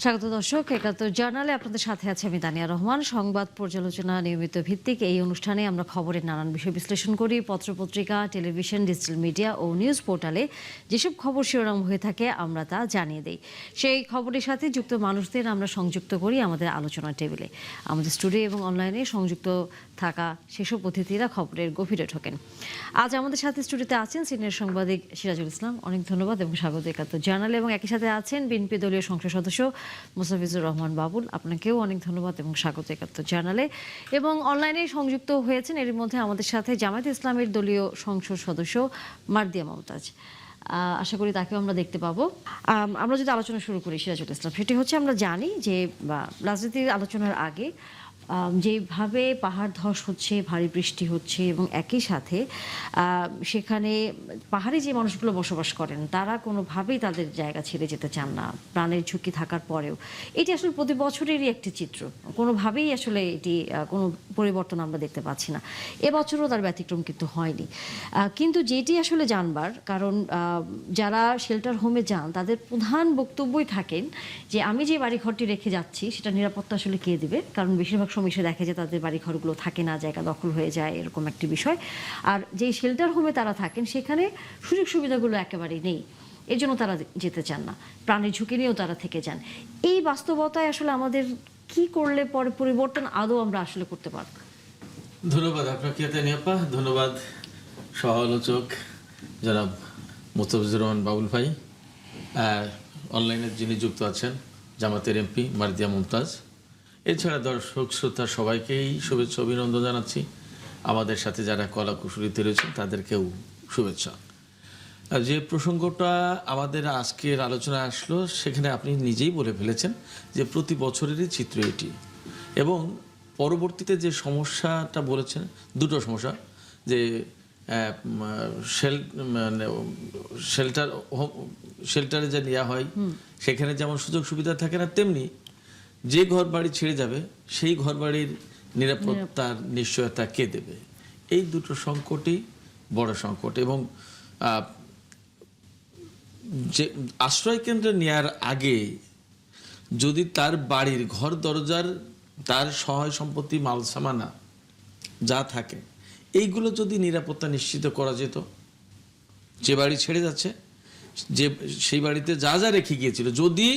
স্বাগত দর্শক, একাত্তর জার্নালে আপনাদের সাথে আছে আমি তানিয়া রহমান। সংবাদ পর্যালোচনা নিয়মিত ভিত্তিক এই অনুষ্ঠানে আমরা খবরের নানান বিষয় বিশ্লেষণ করি। পত্রপত্রিকা, টেলিভিশন, ডিজিটাল মিডিয়া ও নিউজ পোর্টালে যেসব খবর শিরোনাম হয়ে থাকে আমরা তা জানিয়ে দিই। সেই খবরের সাথে যুক্ত মানুষদের আমরা সংযুক্ত করি আমাদের আলোচনার টেবিলে। আমাদের স্টুডিও এবং অনলাইনে সংযুক্ত থাকা সেসব অতিথিরা খবরের গভীরে ঢোকেন। আজ আমাদের সাথে স্টুডিওতে আছেন সিনিয়র সাংবাদিক সিরাজুল ইসলাম, অনেক ধন্যবাদ এবং স্বাগত একাত্তর জার্নালে। এবং একই সাথে আছেন বিএনপি দলীয় সংসদ সদস্য মোস্তাফিজুর রহমান বাবুল, আপনাকেও অনেক ধন্যবাদ এবং স্বাগত একাত্তর জার্নালে। এবং অনলাইনে সংযুক্ত হয়েছেন এর মধ্যে আমাদের সাথে জামায়াতে ইসলামের দলীয় সংসদ সদস্য মারদিয়া মমতাজ। আশা করি তাকেও আমরা দেখতে পাবো। আমরা যদি আলোচনা শুরু করি সিরাজুল ইসলাম, সেটি হচ্ছে আমরা জানি যে রাজনীতির আলোচনার আগে যেভাবে পাহাড় ধস হচ্ছে, ভারী বৃষ্টি হচ্ছে এবং একই সাথে সেখানে পাহাড়ে যে মানুষগুলো বসবাস করেন তারা কোনোভাবেই তাদের জায়গা ছেড়ে যেতে চান না, প্রাণের ঝুঁকি থাকার পরেও। এটি আসলে প্রতি বছরেরই একটি চিত্র, কোনোভাবেই আসলে এটি কোনো পরিবর্তন আমরা দেখতে পাচ্ছি না। এবছরও তার ব্যতিক্রম কিন্তু হয়নি। কিন্তু যেটি আসলে জানবার কারণ, যারা শেল্টার হোমে যান তাদের প্রধান বক্তব্যই থাকেন যে আমি যে বাড়িঘরটি রেখে যাচ্ছি সেটা নিরাপত্তা আসলে কে দেবে, কারণ বেশিরভাগ সময় এসে দেখে যে তাদের বাড়িঘরগুলো থাকে না, জায়গা দখল হয়ে যায়, এরকম একটি বিষয়। আর যেই শেল্টার হোমে তারা থাকেন সেখানে সুযোগ সুবিধাগুলো একেবারেই নেই, এর জন্য তারা যেতে চান না, প্রাণের ঝুঁকি নিয়েও তারা থেকে যান। এই বাস্তবতায় আসলে আমাদের কি করলে পরে পরিবর্তন আদৌ আমরা আসলে করতে পারব? ধন্যবাদ আপনাকে তানিয়াপা, ধন্যবাদ সহ আলোচক জনাব মোস্তাফিজুর রহমান বাবুল ভাই, অনলাইনে যিনি যুক্ত আছেন জামাতের এমপি মারদিয়া মমতাজ, এছাড়া দর্শক শ্রোতা সবাইকেই শুভেচ্ছা অভিনন্দন জানাচ্ছি। আমাদের সাথে যারা কলা কুশলীতে রয়েছেন তাদেরকেও শুভেচ্ছা। যে প্রসঙ্গটা আমাদের আজকের আলোচনায় আসলো সেখানে আপনি নিজেই বলে ফেলেছেন যে প্রতি বছরেরই চিত্র এটি, এবং পরবর্তীতে যে সমস্যাটা বলেছেন, দুটো সমস্যা, যে শেল্টারে যে নেওয়া হয় সেখানে যেমন সুযোগ সুবিধা থাকে না, তেমনি যে ঘর বাড়ি ছেড়ে যাবে সেই ঘর বাড়ির নিরাপত্তার নিশ্চয়তা কে দেবে। এই দুটো সংকটই বড় সংকট। এবং যে আশ্রয় কেন্দ্রে নেওয়ার আগে যদি তার বাড়ির ঘর দরজার তার সহায় সম্পত্তি মাল সামানা যা থাকে এইগুলো যদি নিরাপত্তা নিশ্চিত করা যেত, যে বাড়ি ছেড়ে যাচ্ছে যে সেই বাড়িতে যা যা রেখে গিয়েছিল, যদি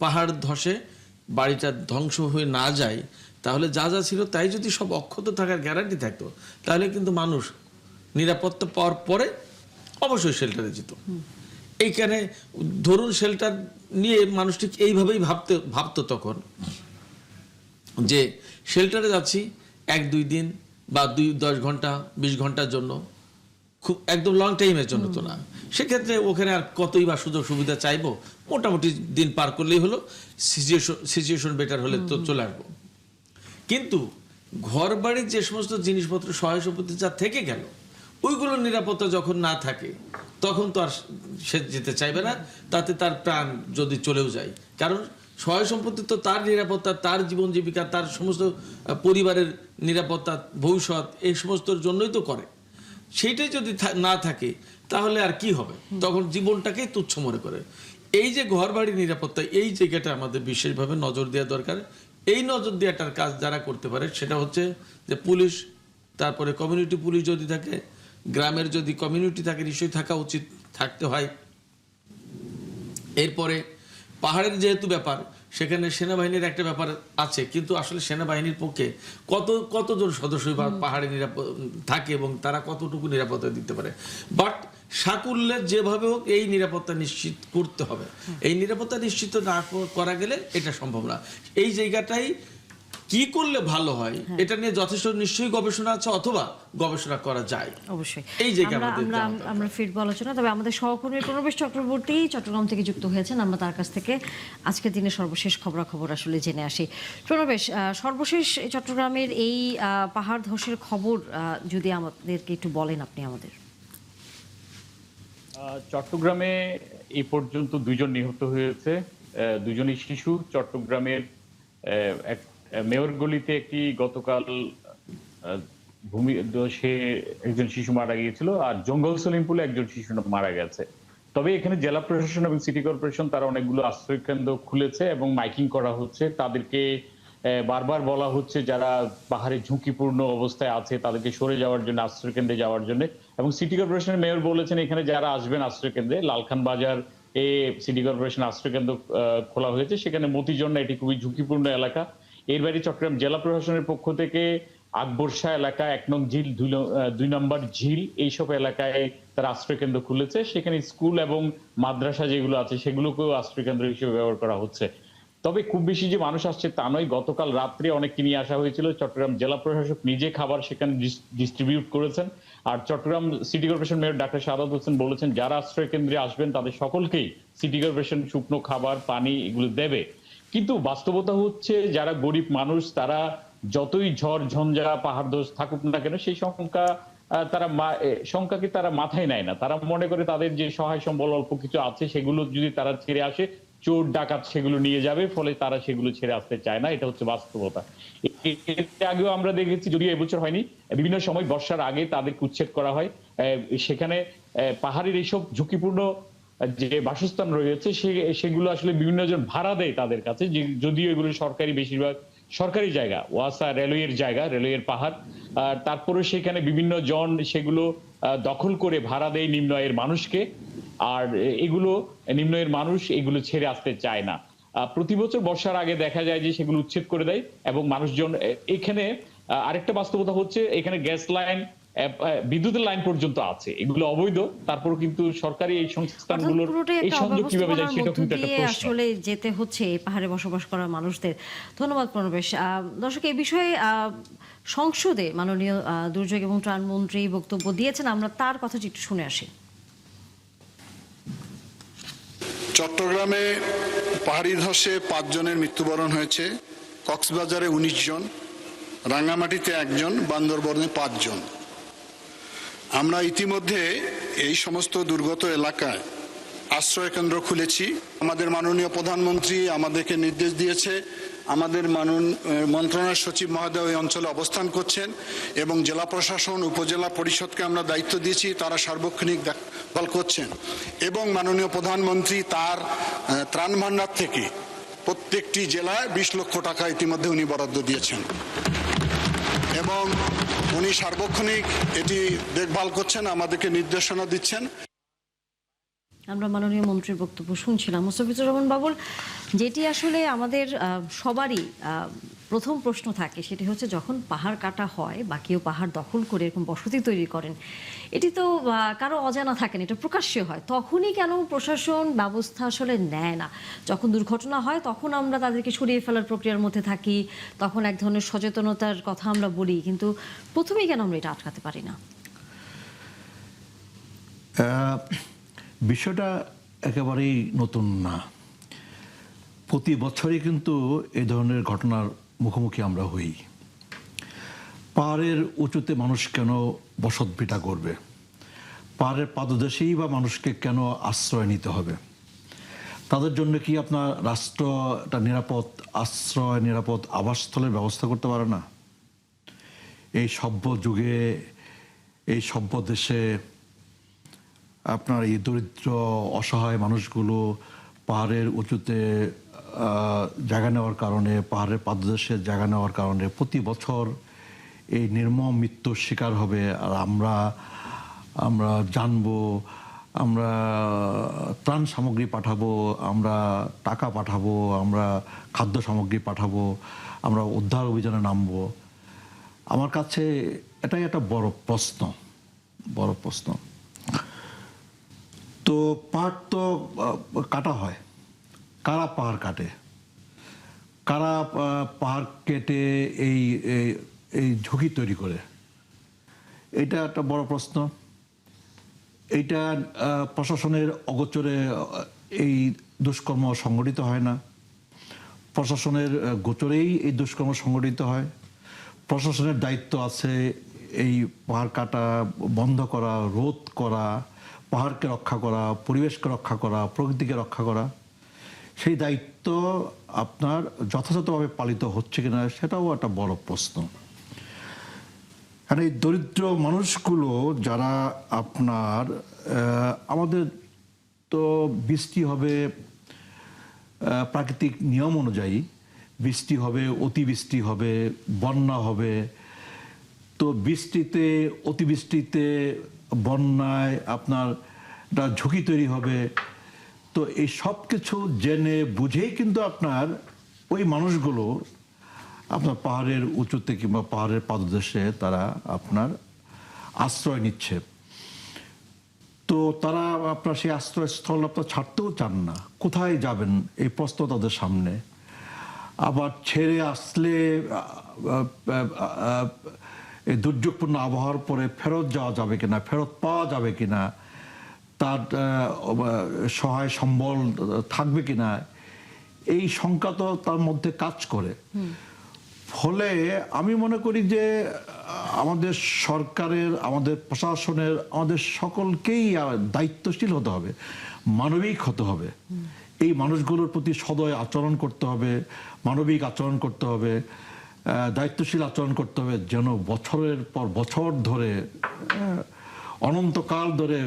পাহাড় ধসে বাড়িটা ধ্বংস হয়ে না যায় তাহলে যা যা ছিল তাই যদি সব অক্ষত থাকার গ্যারান্টি থাকতো, তাহলে কিন্তু মানুষ নিরাপত্তা পাওয়ার পরে অবশ্যই শেল্টারে যেত। এইখানে ধরুন শেল্টার নিয়ে মানুষ ঠিক এইভাবেই ভাবতো তখন, যে শেল্টারে যাচ্ছি 1-2 দিন বা 10 ঘন্টা 20 ঘন্টার জন্য, খুব একদম লং টাইমের জন্য তো না। সেক্ষেত্রে ওখানে আর কতই বা সুযোগ সুবিধা চাইবো, মোটামুটি দিন পার করলেই হলো, সিচুয়েশন বেটার হলে তো চলে আসবো। কিন্তু ঘর বাড়ির যে সমস্ত জিনিসপত্র সহায় সম্পত্তি যা থেকে গেল, ওইগুলোর নিরাপত্তা যখন না থাকে তখন তো আর সে যেতে চাইবে না, তাতে তার প্রাণ যদি চলেও যায়। কারণ সহায় সম্পত্তি তো তার নিরাপত্তা, তার জীবন জীবিকা, তার সমস্ত পরিবারের নিরাপত্তা, ভবিষ্যৎ, এই সমস্তর জন্যই তো করে। সেইটাই যদি না থাকে তাহলে আর কি হবে, তখন জীবনটাকেই তুচ্ছ মনে করে। এই যে ঘর বাড়ির নিরাপত্তা, এই জায়গাটা আমাদের বিশেষভাবে নজর দেওয়া দরকার। এই নজর দেওয়াটার কাজ যারা করতে পারে সেটা হচ্ছে যে পুলিশ, তারপরে কমিউনিটি পুলিশ যদি থাকে, গ্রামের যদি কমিউনিটি থাকে নিশ্চয়ই থাকা উচিত, থাকতে হয়। এরপরে পাহাড়ের যেহেতু ব্যাপার, সেখানে সেনাবাহিনীর একটা ব্যাপার আছে, কিন্তু আসলে সেনাবাহিনীর পক্ষে কতজন সদস্য পাহাড়ে নিরাপদ থাকে এবং তারা কতটুকু নিরাপত্তা দিতে পারে। বাট সাকুল্যে যেভাবে হোক এই নিরাপত্তা নিশ্চিত করতে হবে। এই নিরাপত্তা নিশ্চিত না করা গেলে এটা সম্ভব না। এই জায়গাটাই কি করলে ভালো হয় এটা নিয়ে যথেষ্ট নিশ্চয়ই গবেষণা আছে, অথবা গবেষণা করা যায় অবশ্যই। এই জায়গায় আমরা ফিরবো আলোচনা। তবে আমাদের সহকর্মী প্রণবেশ চক্রবর্তী চট্টগ্রাম থেকে যুক্ত হয়েছেন, আমরা তার কাছ থেকে আজকের দিনে সর্বশেষ খবরাখবর আসলে জেনে আসি। প্রণবেশ, সর্বশেষ চট্টগ্রামের এই পাহাড় ধসের খবর যদি আমাদেরকে একটু বলেন আপনি আমাদের। চট্টগ্রামে এই পর্যন্ত 2 জন নিহত হয়েছে, 2 জনই শিশু। চট্টগ্রামের এক মেয়র গলিতে একটি গতকাল ভূমি ধসে একজন শিশু মারা গিয়েছিল, আর জঙ্গল সলিমপুরে একজন শিশু মারা গেছে। তবে এখানে জেলা প্রশাসন এবং সিটি কর্পোরেশন তারা অনেকগুলো আশ্রয় কেন্দ্র খুলেছে এবং মাইকিং করা হচ্ছে। তাদেরকে বারবার বলা হচ্ছে যারা পাহাড়ে ঝুঁকিপূর্ণ অবস্থায় আছে তাদেরকে সরে যাওয়ার জন্য, আশ্রয় কেন্দ্রে যাওয়ার জন্য। এবং সিটি কর্পোরেশনের মেয়র বলেছেন এখানে যারা আসবেন আশ্রয় কেন্দ্রে, লালখান বাজার সিটি কর্পোরেশন আশ্রয় কেন্দ্র খোলা হয়েছে, সেখানে মতিঝর্ণা এটি খুবই ঝুঁকিপূর্ণ এলাকা। এর বাইরে চট্টগ্রাম জেলা প্রশাসনের পক্ষ থেকে আকবর শাহ এলাকা, 1 নং ঝিল, 2 নম্বর ঝিল, এইসব এলাকায় তারা আশ্রয় কেন্দ্র খুলেছে। সেখানে স্কুল এবং মাদ্রাসা যেগুলো আছে সেগুলোকেও আশ্রয় কেন্দ্র হিসেবে ব্যবহার করা হচ্ছে। তবে খুব বেশি যে মানুষ আসছে তা নয়। গতকাল রাত্রে অনেককে নিয়ে আসা হয়েছিল। চট্টগ্রাম জেলা প্রশাসক নিজে খাবার সেখানে ডিস্ট্রিবিউট করেছেন। আর Chattogram city corporation mayor doctor Shahadat Hossain বলেছেন যারা আশ্রয় কেন্দ্রে আসবেন তাদের সকলকেই সিটি কর্পোরেশন শুকনো খাবার, পানি এগুলো দেবে। কিন্তু বাস্তবতা হচ্ছে যারা গরিব মানুষ তারা যতই ঝড় ঝঞ্ঝা পাহাড় ধস থাকুক না কেন সেই সংখ্যাকে তারা মাথায় নেয় না। তারা মনে করে তাদের যে সহায় সম্বল অল্প কিছু আছে সেগুলো যদি তারা ছেড়ে আসে, চোর ডাকাত সেগুলো নিয়ে যাবে, ফলে তারা সেগুলো ছেড়ে আসতে চায় না। এটা হচ্ছে বাস্তবতা। এর আগেও আমরা দেখেছি, যদিও এবছর হয়নি, বিভিন্ন সময় বর্ষার আগে তাদেরকে উচ্ছেদ করা হয়। সেখানে পাহাড়ের এইসব ঝুঁকিপূর্ণ যে বাসস্থান রয়েছে সেগুলো আসলে বিভিন্ন জন ভাড়া দেয় তাদের কাছে, যদিও এগুলো সরকারি, বেশিরভাগ সরকারি জায়গা, ওয়াসা রেলওয়ের জায়গা, রেলওয়ের পাহাড়। তারপরে সেখানে বিভিন্ন জন সেগুলো দখল করে ভাড়া দেয় নিম্ন আয়ের মানুষকে। আর এগুলো নিম্ন আয়ের মানুষ এগুলো ছেড়ে আসতে চায় না। প্রতি বছর বর্ষার আগে দেখা যায় যে সেগুলো উচ্ছেদ করে দেয় এবং মানুষজন এখানে আরেকটা বাস্তবতা হচ্ছে এখানে গ্যাস লাইন, বিদ্যুতের লাইন পর্যন্ত আছে, এগুলো অবৈধ। তারপর কিন্তু সরকারি এই সংস্থানগুলোর এই সংযোগ কিভাবে যায় সেটা কিন্তু একটা প্রশ্ন। আসলে যেতে হচ্ছে এই পাহাড়ে বসবাস করা মানুষদের। ধন্যবাদ প্রণবেশ। দর্শক, এই বিষয়ে সংসদে মাননীয় দুর্যোগ এবং ত্রাণ মন্ত্রী বক্তব্য দিয়েছেন, আমরা তার কথাটি একটু শুনে আসি। চট্টগ্রামে পাহাড়ি ধসে 5 জনের মৃত্যুবরণ হয়েছে, কক্সবাজারে 19 জন, রাঙ্গামাটিতে 1 জন, বান্দরবনে 5 জন। আমরা ইতিমধ্যে এই সমস্ত দুর্গত এলাকায় আশ্রয় কেন্দ্র খুলেছি। আমাদের মাননীয় প্রধানমন্ত্রী আমাদেরকে নির্দেশ দিয়েছে, আমাদের মন্ত্রণালয় সচিব মহোদয় ওই অঞ্চলে অবস্থান করছেন এবং জেলা প্রশাসন, উপজেলা পরিষদকে আমরা দায়িত্ব দিয়েছি, তারা সার্বক্ষণিক দেখভাল করছেন। এবং মাননীয় প্রধানমন্ত্রী তার ত্রাণ ভাণ্ডার থেকে প্রত্যেকটি জেলায় 20 লক্ষ টাকা ইতিমধ্যে উনি বরাদ্দ দিয়েছেন এবং উনি সার্বক্ষণিক এটি দেখভাল করছেন, আমাদেরকে নির্দেশনা দিচ্ছেন। আমরা মাননীয় মন্ত্রীর বক্তব্য শুনছিলাম। মুস্তাফিজুর রহমান বাবুল, যেটি আসলে আমাদের সবারই প্রথম প্রশ্ন থাকে সেটি হচ্ছে যখন পাহাড় কাটা হয় বা কেউ পাহাড় দখল করে এরকম বসতি তৈরি করেন, এটি তো কারো অজানা থাকে না, এটা প্রকাশ্য হয়, তখনই কেন প্রশাসন ব্যবস্থা আসলে নেয় না? যখন দুর্ঘটনা হয় তখন আমরা তাদেরকে সরিয়ে ফেলার প্রক্রিয়ার মধ্যে থাকি, তখন এক ধরনের সচেতনতার কথা আমরা বলি, কিন্তু প্রথমেই কেন আমরা এটা আটকাতে পারি না? বিষয়টা একেবারেই নতুন না। প্রতি বছরই কিন্তু এই ধরনের ঘটনার মুখোমুখি আমরা হই। পাহাড়ের উঁচুতে মানুষ কেন বসত ভিটা করবে? পাহাড়ের পাদদেশেই বা মানুষকে কেন আশ্রয় নিতে হবে? তাদের জন্য কি আপনার রাষ্ট্র একটা নিরাপদ আশ্রয়, নিরাপদ আবাসস্থলের ব্যবস্থা করতে পারে না? এই সভ্য যুগে, এই সভ্য দেশে আপনার এই দরিদ্র অসহায় মানুষগুলো পাহাড়ের উঁচুতে জায়গা নেওয়ার কারণে, পাহাড়ের পাদদেশে জায়গা নেওয়ার কারণে প্রতি বছর এই নির্মম মৃত্যুর শিকার হবে। আর আমরা জানবো, আমরা ত্রাণ সামগ্রী পাঠাবো, আমরা টাকা পাঠাবো, আমরা খাদ্য সামগ্রী পাঠাবো, আমরা উদ্ধার অভিযানে নামবো। আমার কাছে এটাই একটা বড় প্রশ্ন। তো পাহাড় তো কাটা হয়, কারা পাহাড় কাটে? কারা পাহাড় কেটে এই ঝুঁকি তৈরি করে? এটা একটা বড় প্রশ্ন। এইটা প্রশাসনের অগোচরে এই দুষ্কর্ম সংগঠিত হয় না, প্রশাসনের গোচরেই এই দুষ্কর্ম সংগঠিত হয়। প্রশাসনের দায়িত্ব আছে এই পাহাড় কাটা বন্ধ করা, রোধ করা, পাহাড়কে রক্ষা করা, পরিবেশকে রক্ষা করা, প্রকৃতিকে রক্ষা করা। সেই দায়িত্ব আপনার যথাযথভাবে পালিত হচ্ছে কিনা সেটাও একটা বড় প্রশ্ন। কারণ এই দরিদ্র মানুষগুলো যারা আপনার আমাদের তো বৃষ্টি হবে প্রাকৃতিক নিয়ম অনুযায়ী, বৃষ্টি হবে, অতিবৃষ্টি হবে, বন্যা হবে। তো বৃষ্টিতে, অতিবৃষ্টিতে, বন্যায় আপনার একটা ঝুঁকি তৈরি হবে। তো এই সব কিছু জেনে বুঝেই কিন্তু আপনার ওই মানুষগুলো আপনার পাহাড়ের উঁচুতে কিংবা পাহাড়ের পাদদেশে তারা আপনার আশ্রয় নিচ্ছে। তো তারা আপনার সেই আশ্রয়স্থল আপনার ছাড়তেও চান না, কোথায় যাবেন এই প্রশ্ন তাদের সামনে। আবার ছেড়ে আসলে এই দুর্যোগপূর্ণ আবহাওয়ার পরে ফেরত যাওয়া যাবে কিনা, ফেরত পাওয়া যাবে কিনা, তার সহায় সম্বল থাকবে কিনা, এই শঙ্কা তো তার মধ্যে কাজ করে। ফলে আমি মনে করি যে আমাদের সরকারের, আমাদের প্রশাসনের, আমাদের সকলকেই দায়িত্বশীল হতে হবে, মানবিক হতে হবে। এই মানুষগুলোর প্রতি সদয় আচরণ করতে হবে, মানবিক আচরণ করতে হবে, দায়িত্বশীল আচরণ করতে হবে, যেন বছরের পর বছর ধরে, অনন্তকাল ধরে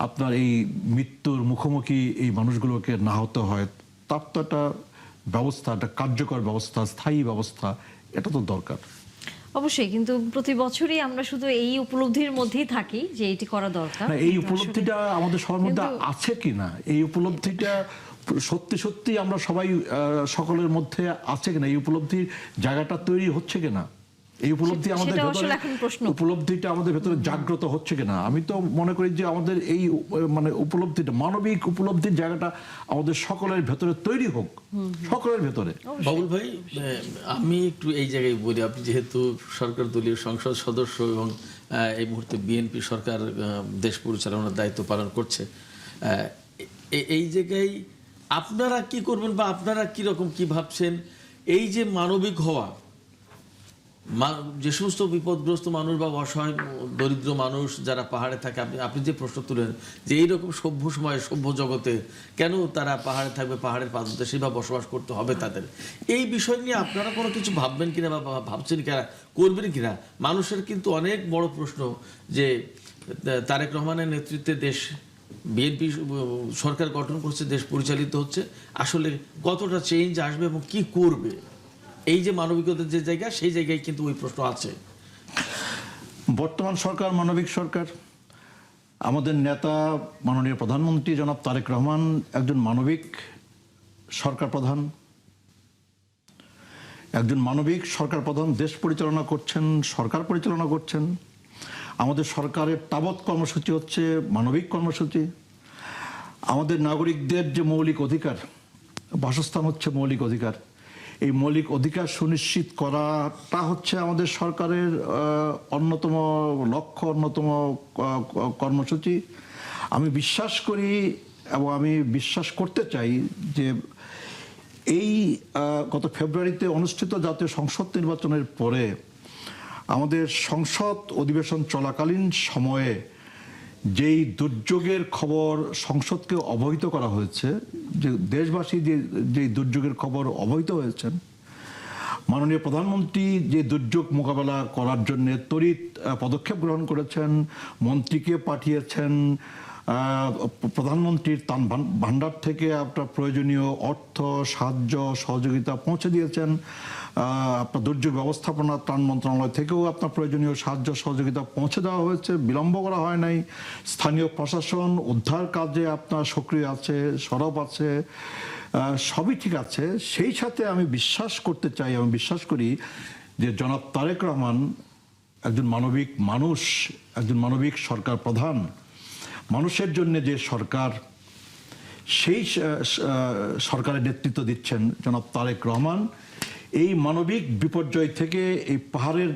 আপনার এই মৃত্যুর মুখোমুখি এই মানুষগুলোকে না হতে হয়। তার তো একটা ব্যবস্থা, একটা কার্যকর ব্যবস্থা, স্থায়ী ব্যবস্থা, এটা তো দরকার। অবশ্যই, কিন্তু প্রতি বছরই আমরা শুধু এই উপলব্ধির মধ্যেই থাকি যে এটি করা দরকার। এই উপলব্ধিটা আমাদের সবার মধ্যে আছে কিনা, এই উপলব্ধিটা সত্যি সত্যি আমরা সবাই সকলের মধ্যে আছে কিনা, এই উপলব্ধির জায়গাটা তৈরি হচ্ছে কিনা, এই উপলব্ধি আমাদের ভেতরে, উপলব্ধিটা আমাদের ভেতরে জাগ্রত হচ্ছে কিনা। আমি তো মনে করি যে আমাদের এই মানে উপলব্ধিটা, মানবিক উপলব্ধির জায়গাটা আমাদের সকলের ভেতরে তৈরি হোক, সকলের ভেতরে। বাবুল ভাই, আমি একটু এই জায়গায় বলি, আপনি যেহেতু সরকার দলীয় সংসদ সদস্য এবং এই মুহূর্তে বিএনপি সরকার দেশ পরিচালনার দায়িত্ব পালন করছে, এই জায়গায় আপনারা কি করবেন বা আপনারা কিরকম কি ভাবছেন? এই যে মানবিক হওয়া, যে সমস্ত বিপদগ্রস্ত মানুষ বা অসহায় দরিদ্র মানুষ যারা পাহাড়ে থাকে, আপনি যে প্রশ্ন তুলেন যে এইরকম সভ্য সময়ে, সভ্য জগতে কেন তারা পাহাড়ে থাকবে, পাহাড়ের পাদদেশে বা বসবাস করতে হবে তাদের, এই বিষয় নিয়ে আপনারা কোনো কিছু ভাববেন কিনা বা ভাবছেন কিনা, করবেন কিনা? মানুষের কিন্তু অনেক বড় প্রশ্ন যে তারেক রহমানের নেতৃত্বে দেশ, বিএনপি সরকার গঠন করছে, দেশ পরিচালিত হচ্ছে, আসলে কতটা চেঞ্জ আসবে এবং কি করবে? এই যে মানবিকতার যে জায়গা, সেই জায়গায় কিন্তু ওই প্রশ্ন আছে। বর্তমান সরকার মানবিক সরকার। আমাদের নেতা মাননীয় প্রধানমন্ত্রী জনাব তারেক রহমান একজন মানবিক সরকার প্রধান, একজন মানবিক সরকার প্রধান। দেশ পরিচালনা করছেন, সরকার পরিচালনা করছেন। আমাদের সরকারের তাবৎ কর্মসূচি হচ্ছে মানবিক কর্মসূচি। আমাদের নাগরিকদের যে মৌলিক অধিকার, বাসস্থান হচ্ছে মৌলিক অধিকার, এই মৌলিক অধিকার সুনিশ্চিত করাটা হচ্ছে আমাদের সরকারের অন্যতম লক্ষ্য, অন্যতম কর্মসূচি। আমি বিশ্বাস করি এবং আমি বিশ্বাস করতে চাই যে এই গত ফেব্রুয়ারিতে অনুষ্ঠিত জাতীয় সংসদ নির্বাচনের পরে আমাদের সংসদ অধিবেশন চলাকালীন সময়ে যেই দুর্যোগের খবর সংসদকে অবহিত করা হয়েছে, যে দেশবাসী যে দুর্যোগের খবর অবহিত হয়েছেন, মাননীয় প্রধানমন্ত্রী যে দুর্যোগ মোকাবেলা করার জন্য তড়িৎ পদক্ষেপ গ্রহণ করেছেন, মন্ত্রীকে পাঠিয়েছেন, প্রধানমন্ত্রীর ত্রাণ ভাণ্ডার থেকে আপনার প্রয়োজনীয় অর্থ, সাহায্য, সহযোগিতা পৌঁছে দিয়েছেন। আপনার দুর্যোগ ব্যবস্থাপনা ত্রাণ মন্ত্রণালয় থেকেও আপনার প্রয়োজনীয় সাহায্য সহযোগিতা পৌঁছে দেওয়া হয়েছে, বিলম্ব করা হয় নাই। স্থানীয় প্রশাসন উদ্ধার কাজে আপনার সক্রিয় আছে, সরব আছে, সবই ঠিক আছে। সেই সাথে আমি বিশ্বাস করতে চাই, আমি বিশ্বাস করি যে জনাব তারেক রহমান একজন মানবিক মানুষ, একজন মানবিক সরকার প্রধান। মানুষের জন্য যে সরকার, সেই সরকারের নেতৃত্ব দিচ্ছেন জনাব তারেক রহমান। এই মানবিক বিপর্যয় থেকে, এই পাহাড়ের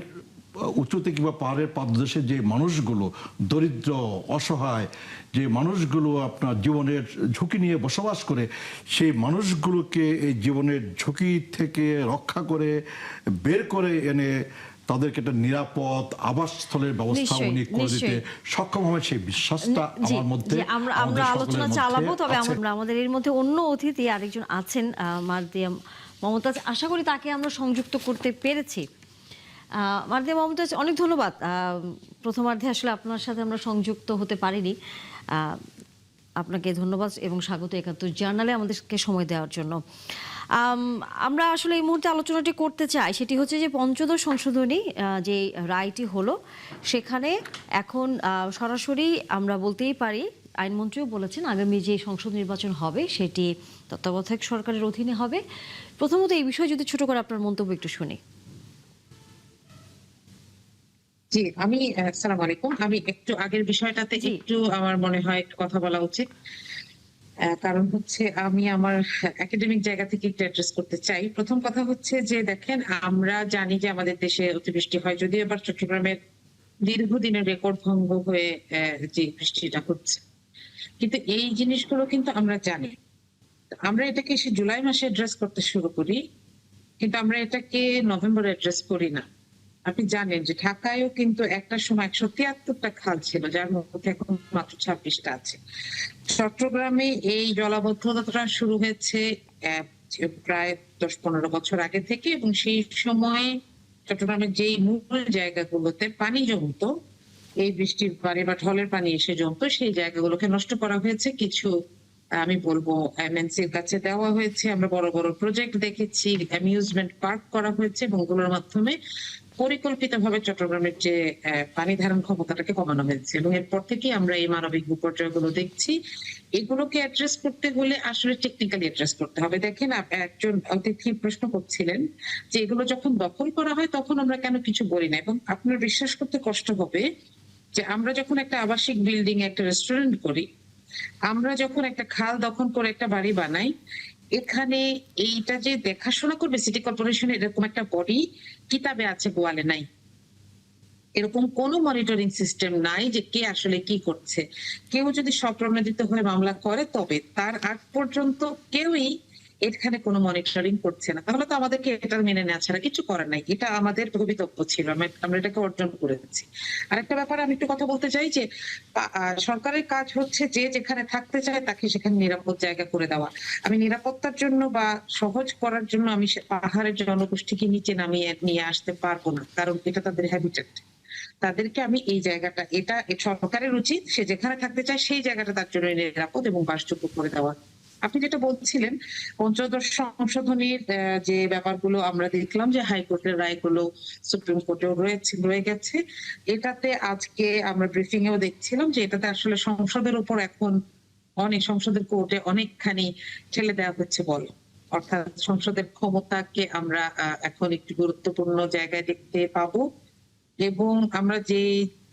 উঁচুতে কিংবা পাহাড়ের পাদদেশে যে মানুষগুলো দরিদ্র, অসহায়, যে মানুষগুলো আপনার জীবনের ঝুঁকি নিয়ে বসবাস করে, সেই মানুষগুলোকে এই জীবনের ঝুঁকি থেকে রক্ষা করে বের করে এনে তাদেরকে একটা নিরাপদ আবাসস্থলের ব্যবস্থা উনি করে দিতে সক্ষম হবে, সেই বিশ্বাসটা আমার মধ্যে। আমরা আলোচনা চালাবো, তবে আমাদের এর মধ্যে অন্য অতিথি আরেকজন আছেন, মারদিয়া মমতাজ। আশা করি তাকে আমরা সংযুক্ত করতে পেরেছি। মারদিয়া মমতাজ, অনেক ধন্যবাদ। প্রথমার্ধে আসলে আপনার সাথে আমরা সংযুক্ত হতে পারিনি। আপনাকে ধন্যবাদ এবং স্বাগত ৭১ জার্নালে আমাদেরকে সময় দেওয়ার জন্য। আমরা আসলে এই মুহূর্তে আলোচনাটি করতে চাই, সেটি হচ্ছে যে পঞ্চদশ সংশোধনী যে রায়টি হলো, সেখানে এখন সরাসরি আমরা বলতেই পারি, আইনমন্ত্রীও বলেছেন আগামী যে সংসদ নির্বাচন হবে সেটি তত্ত্বাবধায়ক সরকারের অধীনে হবে। প্রথমত এই বিষয়ে যদি ছোট করে আপনার মন্তব্য একটু শুনি। জি, আসসালামু আলাইকুম। আমি একটু আগের বিষয়টাতে একটু আমার মনে হয় একটু কথা বলা উচিত। কারণ হচ্ছে আমি আমার একাডেমিক জায়গা থেকে একটু অ্যাড্রেস করতে চাই। প্রথম কথা হচ্ছে যে দেখেন, আমরা জানি যে আমাদের দেশে অতিবৃষ্টি হয়, যদিও এবার চট্টগ্রামের দীর্ঘদিনের রেকর্ড ভঙ্গ হয়ে যে বৃষ্টিটা হচ্ছে, কিন্তু এই জিনিসগুলো কিন্তু আমরা জানি। আমরা এটাকে এসে জুলাই মাসে অ্যাড্রেস করতে শুরু করি, কিন্তু আমরা এটাকে নভেম্বরে অ্যাড্রেস করি না। আপনি জানেন যে ঢাকায়ও কিন্তু একটা সময় ১৭৩টা খাল ছিল, যার মধ্যে এখন মাত্র ২৬টা আছে। চট্টগ্রামে এই জলাবদ্ধতাটা শুরু হয়েছে প্রায় ১০-১৫ বছর আগে থেকে, এবং সেই সময় চট্টগ্রামের যেই মূল জায়গাগুলোতে পানি জমতো, এই বৃষ্টির পানি বা ঢলের পানি এসে জমতো, সেই জায়গাগুলোকে নষ্ট করা হয়েছে। কিছু আমি বলবো এমএনসির কাছে দেওয়া হয়েছে। আমরা বড় বড় প্রজেক্ট দেখেছি, অ্যামিউজমেন্ট পার্ক করা হয়েছে, এবং ওগুলোর মাধ্যমে পরিকল্পিতভাবে চট্টগ্রামের যে পানি ধারণ ক্ষমতাটাকে কমানো হয়েছে। এবং এরপর থেকে আমরা এই মানবিক বিপর্যয়গুলো দেখছি। এগুলোকে অ্যাড্রেস করতে হলে আসলে টেকনিক্যালি অ্যাড্রেস করতে হবে। দেখেন, একজন অতিথি প্রশ্ন করছিলেন যে এগুলো যখন দখল করা হয় তখন আমরা কেন কিছু বলি না, এবং আপনার বিশ্বাস করতে কষ্ট হবে যে আমরা যখন একটা আবাসিক বিল্ডিং একটা রেস্টুরেন্ট করি, আমরা যখন একটা খাল দখল করে একটা বাড়ি বানাই, এখানে এইটা যে দেখাশোনা করবে সিটি কর্পোরেশন, এরকম একটা বডি কিতাবে আছে, গোয়ালে নাই। এরকম কোনো মনিটরিং সিস্টেম নাই যে কে আসলে কি করছে। কেউ যদি স্বপ্রণোদিত হয়ে মামলা করে, তবে তার আগ পর্যন্ত কেউই এখানে কোনো মনিটরিং করছে না। তাহলে তো আমাদেরকে এটা মেনে নেওয়া ছাড়া কিছু করার নাই। এটা আমাদের ভবিতব্য ছিল, আমরা এটাকে অর্জন করেছি। আরেকটা ব্যাপারে আমি একটু কথা বলতে চাই যে সরকারের কাজ হচ্ছে যে যেখানে থাকতে চায় তাকে সেখানে নিরাপদ জায়গা করে দেওয়া। আমি নিরাপত্তার জন্য বা সহজ করার জন্য আমি পাহাড়ের জনগোষ্ঠীকে নিচে নামিয়ে নিয়ে আসতে পারবো না, কারণ এটা তাদের হ্যাবিটেট। তাদেরকে আমি এই জায়গাটা, এটা সরকারের উচিত, সে যেখানে থাকতে চায় সেই জায়গাটা তার জন্য নিরাপদ এবং বাসযোগ্য করে দেওয়া। আপনি যেটা বলছিলেন পঞ্চদশ সংশোধনীর যে ব্যাপারগুলো, আমরা দেখলাম যে হাইকোর্টের রায়গুলো সুপ্রিম কোর্টেও রয়ে গেছে। এটাতে আজকে আমরা ব্রিফিং এও দেখছিলাম যে এটাতে আসলে সংসদের উপর এখন সংসদের কোর্টে অনেকখানি ঠেলে দেওয়া হচ্ছে বল, অর্থাৎ সংসদের ক্ষমতাকে আমরা এখন একটু গুরুত্বপূর্ণ জায়গায় দেখতে পাবো। এবং আমরা যে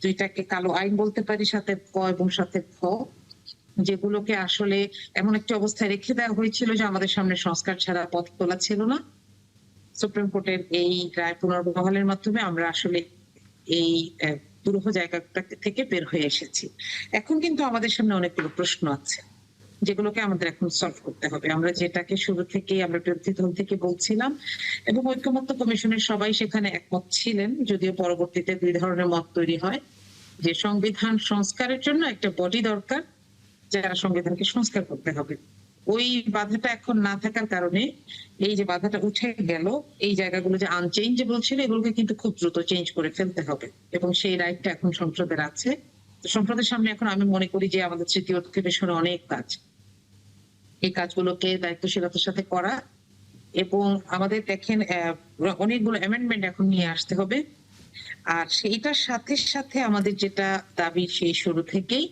দুইটাকে কালো আইন বলতে পারি, সাথে ক এবং সাথে খ, যেগুলোকে আসলে এমন একটি অবস্থায় রেখে দেওয়া হয়েছিল যে আমাদের সামনে সংস্কার ছাড়া পথ খোলা ছিল না। সুপ্রিম কোর্টের এই রায় পুনর্বহালের মাধ্যমে আমরা আসলে এই দুরূহ জায়গাটা থেকে বের হয়ে এসেছি। এখন কিন্তু আমাদের সামনে অনেকগুলো প্রশ্ন আছে, যেগুলোকে আমাদের এখন সলভ করতে হবে। আমরা যেটাকে শুরু থেকেই আমরা বিরোধী দল থেকে বলছিলাম, এবং ঐক্যমত্য কমিশনের সবাই সেখানে একমত ছিলেন, যদিও পরবর্তীতে দুই ধরনের মত তৈরি হয়, যে সংবিধান সংস্কারের জন্য একটা বডি দরকার, যারা সংবিধানকে সংস্কার করতে হবে। ওই বাধাটা এখন না থাকার কারণে এই যে বাধাটা উঠে গেল, এই জায়গাগুলো যে আনচেঞ্জেবল ছিল, এগুলোকে কিন্তু খুব দ্রুত চেঞ্জ করে ফেলতে হবে, এবং সেই রাইটটা এখন সংসদের আছে। সংসদের সামনে এখন আমি মনে করি যে আমাদের তৃতীয় অধিবেশনে অনেক কাজ, এই কাজগুলোকে দায়িত্বশীলতার সাথে করা, এবং আমাদের দেখেন অনেকগুলো অ্যামেন্ডমেন্ট এখন নিয়ে আসতে হবে। আর সেইটার সাথে সাথে আমাদের যেটা দাবি সেই শুরু থেকেই,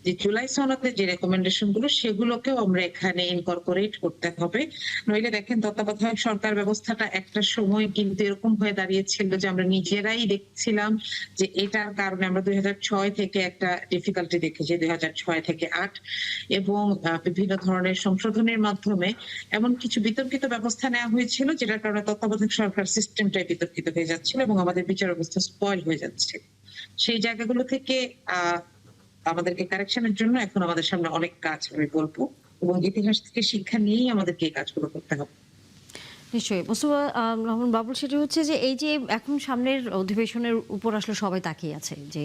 যে জুলাই সনদের যে রেকমেন্ডেশন গুলো, সেগুলোকেও আমরা এখানে ইনকর্পোরেট করতে হবে। নইলে দেখেন তত্ত্বাবধায়ক সরকার ব্যবস্থাটা একটা সময় কিন্তু এরকম হয়ে দাঁড়িয়েছিল যে আমরা নিজেরাই দেখছিলাম যে এটার কারণে আমরা 2006 থেকে একটা ডিফিকাল্টি দেখেছি, 2006 থেকে 8, এবং বিভিন্ন ধরনের সংশোধনের মাধ্যমে এমন কিছু বিতর্কিত ব্যবস্থা নেওয়া হয়েছিল, যেটার কারণে তত্ত্বাবধায়ক সরকার সিস্টেমটাই বিতর্কিত হয়ে যাচ্ছিল এবং আমাদের বিচার ব্যবস্থা স্পয়েল হয়ে যাচ্ছে। সেই জায়গাগুলো থেকে আমাদেরকে কারেকশনের জন্য এখন আমাদের সামনে অনেক কাজ আমি বলবো, এবং ইতিহাস থেকে শিক্ষা নিয়েই আমাদেরকে এই কাজগুলো করতে হবে। নিশ্চয়ই মোস্তফা রহমান বাবুল, সেটা হচ্ছে যে এই যে এখন সামনের অধিবেশনের উপর আসলে সবাই তাকিয়ে আছে যে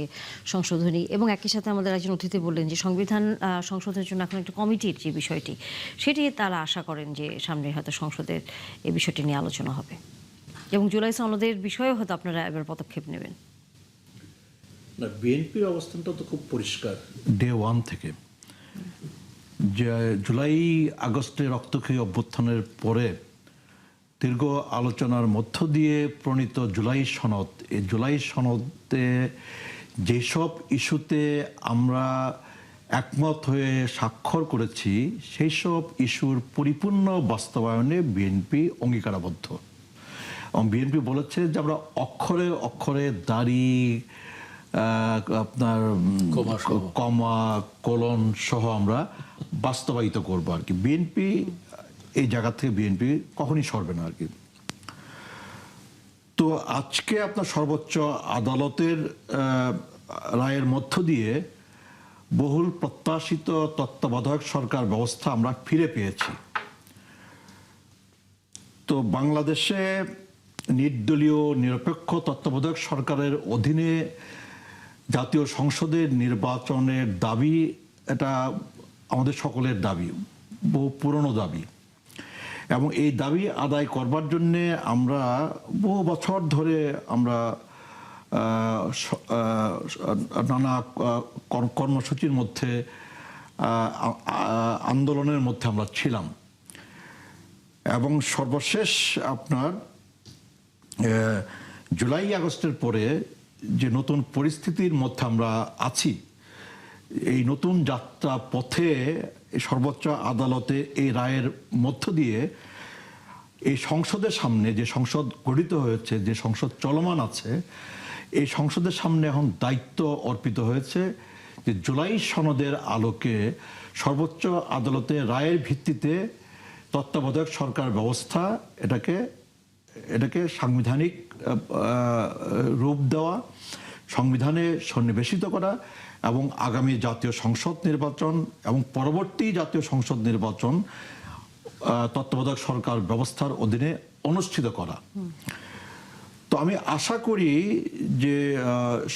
সংশোধনী, এবং একই সাথে আমাদের একজন অতিথি বললেন যে সংবিধান সংশোধনের জন্য এখন একটা কমিটির যে বিষয়টি, সেটি তারা আশা করেন যে সামনে হয়তো সংসদের এই বিষয়টি নিয়ে আলোচনা হবে, এবং জুলাই সনদের বিষয়েও হয়তো আপনারা এবার পদক্ষেপ নেবেন। না, বিএনপির অবস্থানটা তো খুব পরিষ্কার ডে ওয়ান থেকে। যে জুলাই আগস্টে রক্তক্ষয়ী অভ্যুত্থানের পরে দীর্ঘ আলোচনার মধ্য দিয়ে প্রণীত জুলাই সনদ, এই জুলাই সনদে যেসব ইস্যুতে আমরা একমত হয়ে স্বাক্ষর করেছি সেই সব ইস্যুর পরিপূর্ণ বাস্তবায়নে বিএনপি অঙ্গীকারাবদ্ধ। এবং বিএনপি বলেছে যে আমরা অক্ষরে অক্ষরে দাড়ি, আপনার কমা, কোলন সহ আমরা বাস্তবায়িত করবো আর কি। বিএনপি এই জায়গা থেকে বিএনপি কখনই সরবে না আর কি। তো আজকে আপনার সর্বোচ্চ আদালতের রায়ের মধ্য দিয়ে বহুল প্রত্যাশিত তত্ত্বাবধায়ক সরকার ব্যবস্থা আমরা ফিরে পেয়েছি। তো বাংলাদেশে নির্দলীয় নিরপেক্ষ তত্ত্বাবধায়ক সরকারের অধীনে জাতীয় সংসদের নির্বাচনের দাবি, এটা আমাদের সকলের দাবি, বহু পুরনো দাবি, এবং এই দাবি আদায় করবার জন্যে আমরা বহু বছর ধরে আমরা নানা কর্মসূচির মধ্যে, আন্দোলনের মধ্যে আমরা ছিলাম। এবং সর্বশেষ আপনার জুলাই আগস্টের পরে যে নতুন পরিস্থিতির মধ্যে আমরা আছি, এই নতুন যাত্রা পথে সর্বোচ্চ আদালতে এই রায়ের মধ্য দিয়ে এই সংসদের সামনে, যে সংসদ গঠিত হয়েছে, যে সংসদ চলমান আছে, এই সংসদের সামনে এখন দায়িত্ব অর্পিত হয়েছে যে জুলাই সনদের আলোকে সর্বোচ্চ আদালতের রায়ের ভিত্তিতে তত্ত্বাবধায়ক সরকার ব্যবস্থা এটাকে সাংবিধানিক রূপ দেওয়া, সংবিধানে সন্নিবেশিত করা এবং আগামী জাতীয় সংসদ নির্বাচন এবং পরবর্তী জাতীয় সংসদ নির্বাচন তত্ত্বাবধায়ক সরকার ব্যবস্থার অধীনে অনুষ্ঠিত করা। তো আমি আশা করি যে